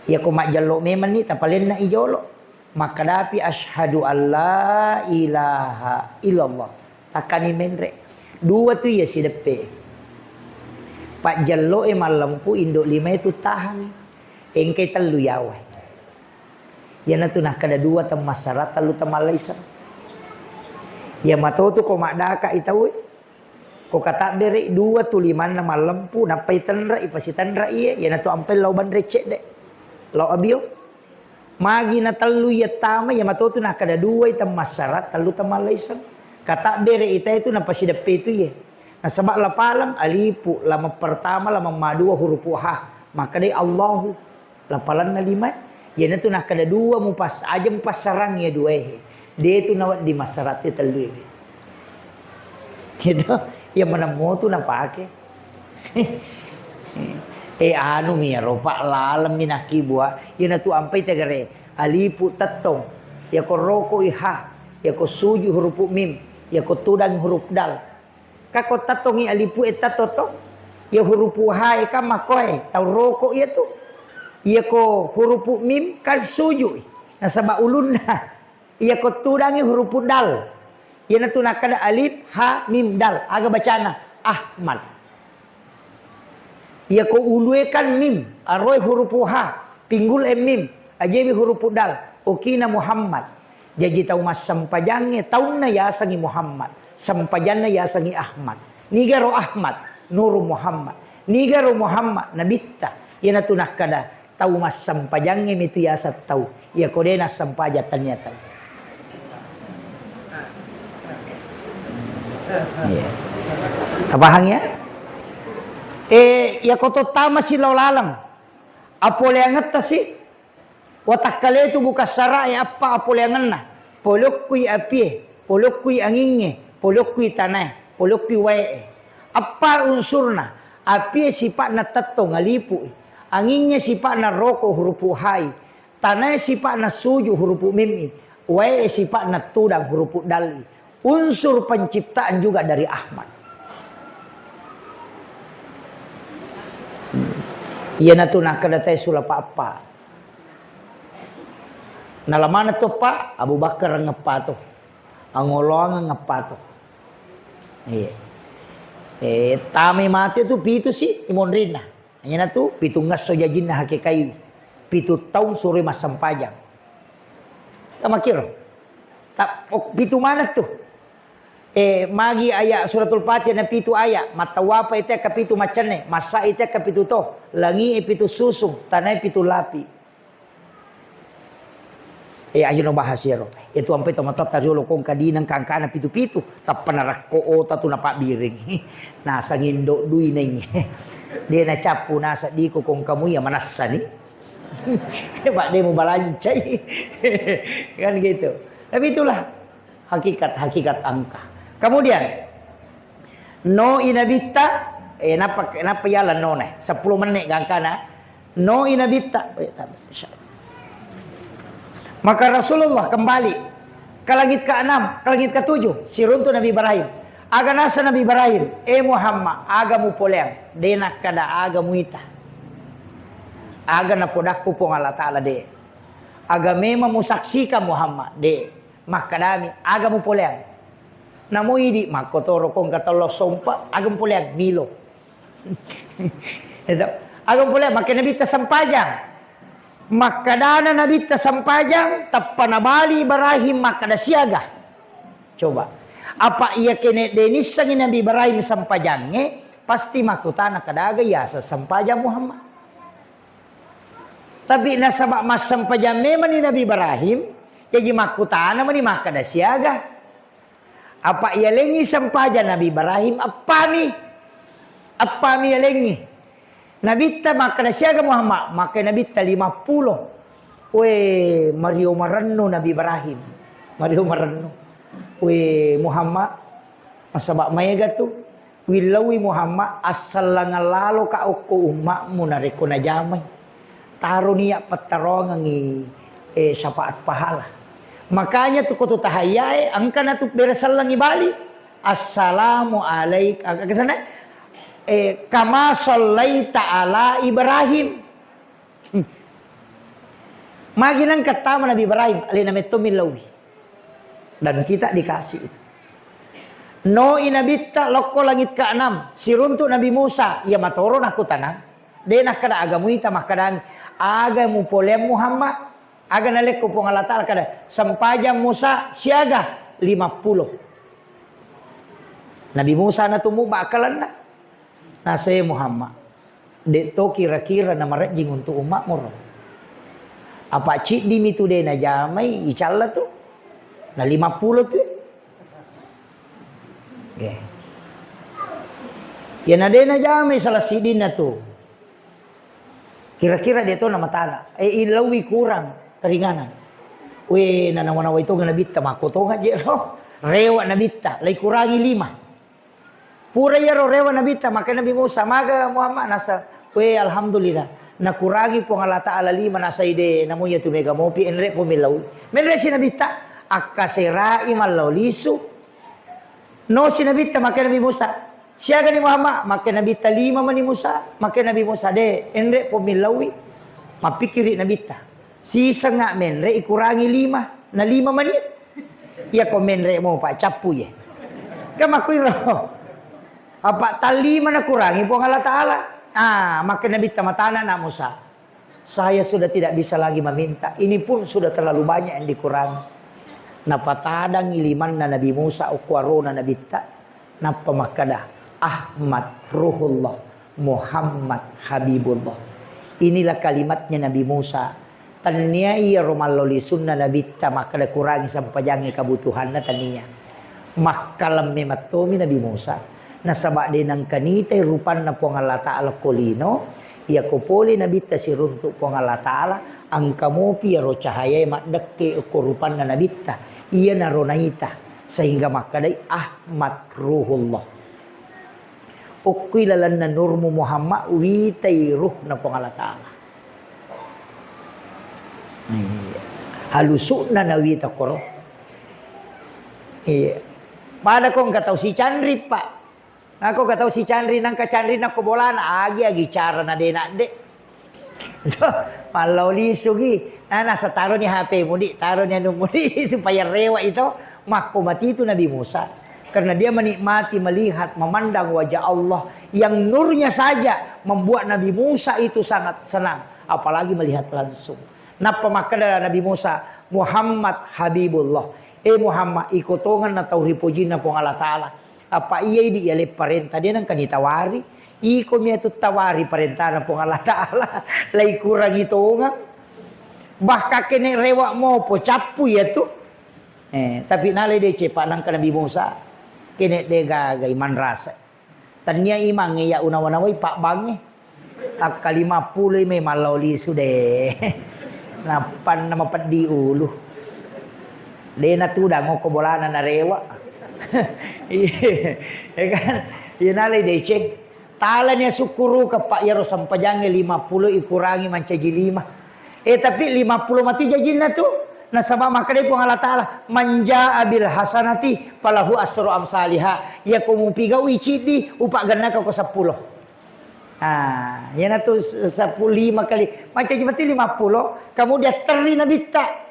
Ya kau mak jalo memang ni tapalin na ijolo. Maka dapi asyhadu alla ilaha illallah. Takani menre. Dua tu ya si depe. Pak jalo malampu indok lima itu tahan. Engkai telu yawe. Ya na tu nah kada dua tem masyarakat telu tamalaisa. Ya matau tu kau mak daka itawe. Ko kata beri dua tuliman na malampu napai tanra ipasi tanra iya ya na tu ampel lau ban recek de lau abio magi na telu ya tama ya matotu na kada dua itam masyarakat telu tamalaisan kata beri ita itu na pasi depe itu ya na sabak lapalang alipu lama pertama lama madua huruf ha maka dai Allahu lapalan na lima ya na tu na kada dua mu pas aja mu pas sarang ya dua dia itu nawat di masyarakat telu gitu yang mana mau tu nak pakai anu mi ropa lalam minaki buah yang tu ampai tegare alipu tatong ya ko roko iha ya ko suju huruf mim ya ko tudang huruf dal kako tatongi alipu etatoto ya huruf ha ka makoy tau roko ya tu ya ko huruf mim kan suju nasaba ulunna ya ko tudangi huruf dal yan na tunakada alif ha mim dal aga bacana Ahmad ya ko ulue kan mim aroy huruf ha pinggul mim ajebi huruf dal okina Muhammad jadi tau mas sampajange tauna ya sangi Muhammad sampajanna ya sangi Ahmad nigaro Ahmad nuru Muhammad nigaro Muhammad nabitta yan na tunakada tau mas sampajange mitu ya tau ya kodena sampajat ternyata Iya. Tabahang ya? Ya koto tama si lalang. Apole angat ta si? Watak kale itu buka sarai apa apole angan na. Polok kui api, polok kui anginge, polok kui tanah, polok kui wae. Apa unsurna? Api sifat na tato ngalipu. Anginge sifat na roko hurupu hai. Tanah sifat na suju hurupu mimi. Wae sifat na tudang hurupu dali. Unsur penciptaan juga dari Ahmad. Iya na tu nak kadatai sulap apa. Nalamana tu Pak Abu Bakar ngepato. Angolong ngepato. Iya. Tami mati tu pitu si imon rina. Hanya na tu pitu ngas sojajin na hakikai. Pitu tahun sore mas sampajang. Tama kiro. Pitu mana tu? Magi ayat suratul Fatihah na pitu ayat. Matawapa ite ka pitu macane. Masa ite ka pitu to. Langi pitu susung. Tanay pitu lapi. Ayo bahas ya ro. Itu ampai tomatot tariolo kong kadinang kangkana pitu-pitu. Tap panarakko ota tu napak biring. Nasa ngindo dui nai. Dia na capu nasa di ko kong kamu ya manasa ni. Pak dia mau balancai. Kan gitu. Tapi itulah hakikat angka. Kemudian no inabita napa yalan no ne 10 menit kangkana. No inabita. Maka Rasulullah kembali ke langit ke-6, ke langit ke-7. Siruntu Nabi Ibrahim. Aga nasa Nabi Ibrahim. Muhammad, aga mu poleng. Denak kada aga mu ita. Aga na podakku pong Allah Ta'ala de. Aga memang mu saksikan Muhammad de. Makadami, aga mu poleng. Namu idi, makotoro kong katalo sompa. Aga mu poleng, milo. Aga mu poleng, makin Nabi tasampajang. Makadana Nabi tasampajang tapanabali Ibrahim makada siaga. Coba. Apa ia kene denis sangi Nabi Ibrahim sampajangnya pasti makutana kadaga ya sampajang Muhammad. Tapi nasabak mas sampajang memang ni Nabi Ibrahim jadi makutana mani makada siaga. Apa ia lengi sampajang Nabi Ibrahim apa mi ia lengi. Nabi ta makana siaga Muhammad, maka Nabi ta 50. Mario Maranno Nabi Ibrahim. Mario Maranno. Muhammad masabak mayaga tu. Wilawi Muhammad asal ngalalo ka ko umakmu nareko na jamay. Taro niya patarongan ni syafaat pahala. Makanya tu ko tu tahayay angka na tu berasal lang ibali. Assalamu alaikum. Kesana kama sallaita ala Ibrahim. Maginang kata Nabi Ibrahim alina metomilawi. Dan kita dikasih itu. No inabita loko langit ke-6. Siruntu Nabi Musa. Ya matoron aku tanang. Denah kada agamu ita makadami. Agamu polem Muhammad. Aga nalek ko pong Allah Ta'ala kada. Sampajang Musa siaga 50. Nabi Musa na tumuba akalan na. Nasa Muhammad. Dito kira-kira na marajing untuk umat mo. Apa cik di mitu de na jamay. Icala tu. Na 50 tu. Okay. Yan na de na jamay salah sidin na tu. Kira-kira dito na matala. Ilawi kurang. Keringanan. Nanawana ito nga nabita. Makoto nga jero. Rewa nabita. Lay kurangi 5. Pura yaro rewa nabita maka Nabi Musa maga Muhammad nasa alhamdulillah nakurangi po Allah Ta'ala 5 nasa ide namuya tumega mopi enre po milaw menre si nabita akaserai malaw lisu no si nabita maka Nabi Musa siya ni Muhammad maka nabita 5 man ni Musa maka Nabi Musa de enre po milawi mapikiri nabita sisa nga menre ikurangi 5 na 5 man ni iya ko menre mo pa capu ye kamakuy ro. Apa tali mana kurangi po Allah Ta'ala. Maka Nabi tamatana na Musa. Saya sudah tidak bisa lagi meminta. Ini pun sudah terlalu banyak yang dikurangi. Napatadang iliman na Nabi Musa ukwaro na Nabi ta. Napamakada. Ahmad Ruhullah. Muhammad Habibullah. Inilah kalimatnya Nabi Musa. Tania iya romaloli sunna Nabi ta makada kurangi sampajangi kebutuhan na tania. Makkalam mematomi Nabi Musa. Nasaba din ng kanitay rupan na po ng Allah Ta'ala kolino. Iya ko poli Nabi tasiruntuk po ng Allah Ta'ala. Ang kamopi aro cahaya makdake ukurupan na nabita. Iya na ronaita. Sehingga makaday Ahmad Ruhullah. Ukwilalan na nurmu Muhammad witay ruh na po ng Allah Ta'ala. Halusuk na nawita ko ro. Pada kong kataw si Chandri pa. Ako kataw si Chandri nang ka-Chandri na kubolan. Agi cara na din na de. Malaw lisugi. Nasa taro ni HP mo di. Taro niya nung mo di. Supaya rewa ito. Makumati ito Nabi Musa. Karena dia menikmati, melihat, memandang wajah Allah. Yang nurnya saja membuat Nabi Musa itu sangat senang. Apalagi melihat langsung. Napa makada Nabi Musa Muhammad Habibullah. Muhammad ikutungan na tauripujin na po Allah Ta'ala. Apa iya di ialip parenta dia nang kanitawari. Iko miya tu tawari parenta na po Allah Ta'ala. Lay kurang itungan. Bahka kene rewa mo po capu ya tu. Tapi nalay de cepa nang ka Nabi Musa. Kene de gagay manrasa. Tanya imang iya unawanaway pak bangi. Ak 50 may malaw lisu de. Napan na mapadi ulo. De na tuda ngo kobolanan na rewa. Kan? Inalay de cek. Tala niya sukuru ka pak yaro sampajange 50 ikurangi mancaji 5. Tapi 50 mati jajin na tu. Nasaba makade po Allah Ta'ala manja abil hasanati palahu asru amsalihah. Ya kumupiga uicidi upak ganna ka ko 10. Yan na to 10 kali. Macam mati 50. Kemudian terli nabita.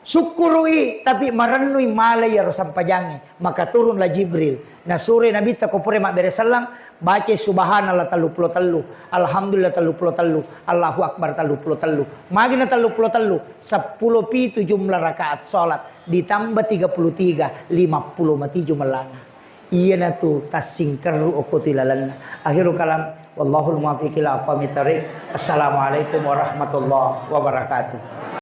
Syukurui. Tapi maranui malay ya sampajangi. Maka turunlah Jibril. Nasuri nabita ko pure mak beresalang. Baca subhanallah 33. Alhamdulillah 33. Allahu Akbar 33. Magina 33. 10 pi 7 jumlah rakaat salat. Ditambah 33. 50 mati jumlahnya. Iya na tu tasingkaru okutilalan. Akhirul kalam. Wallahul muwaffiq ila aqwamit thariq. Assalamualaikum warahmatullahi wabarakatuh.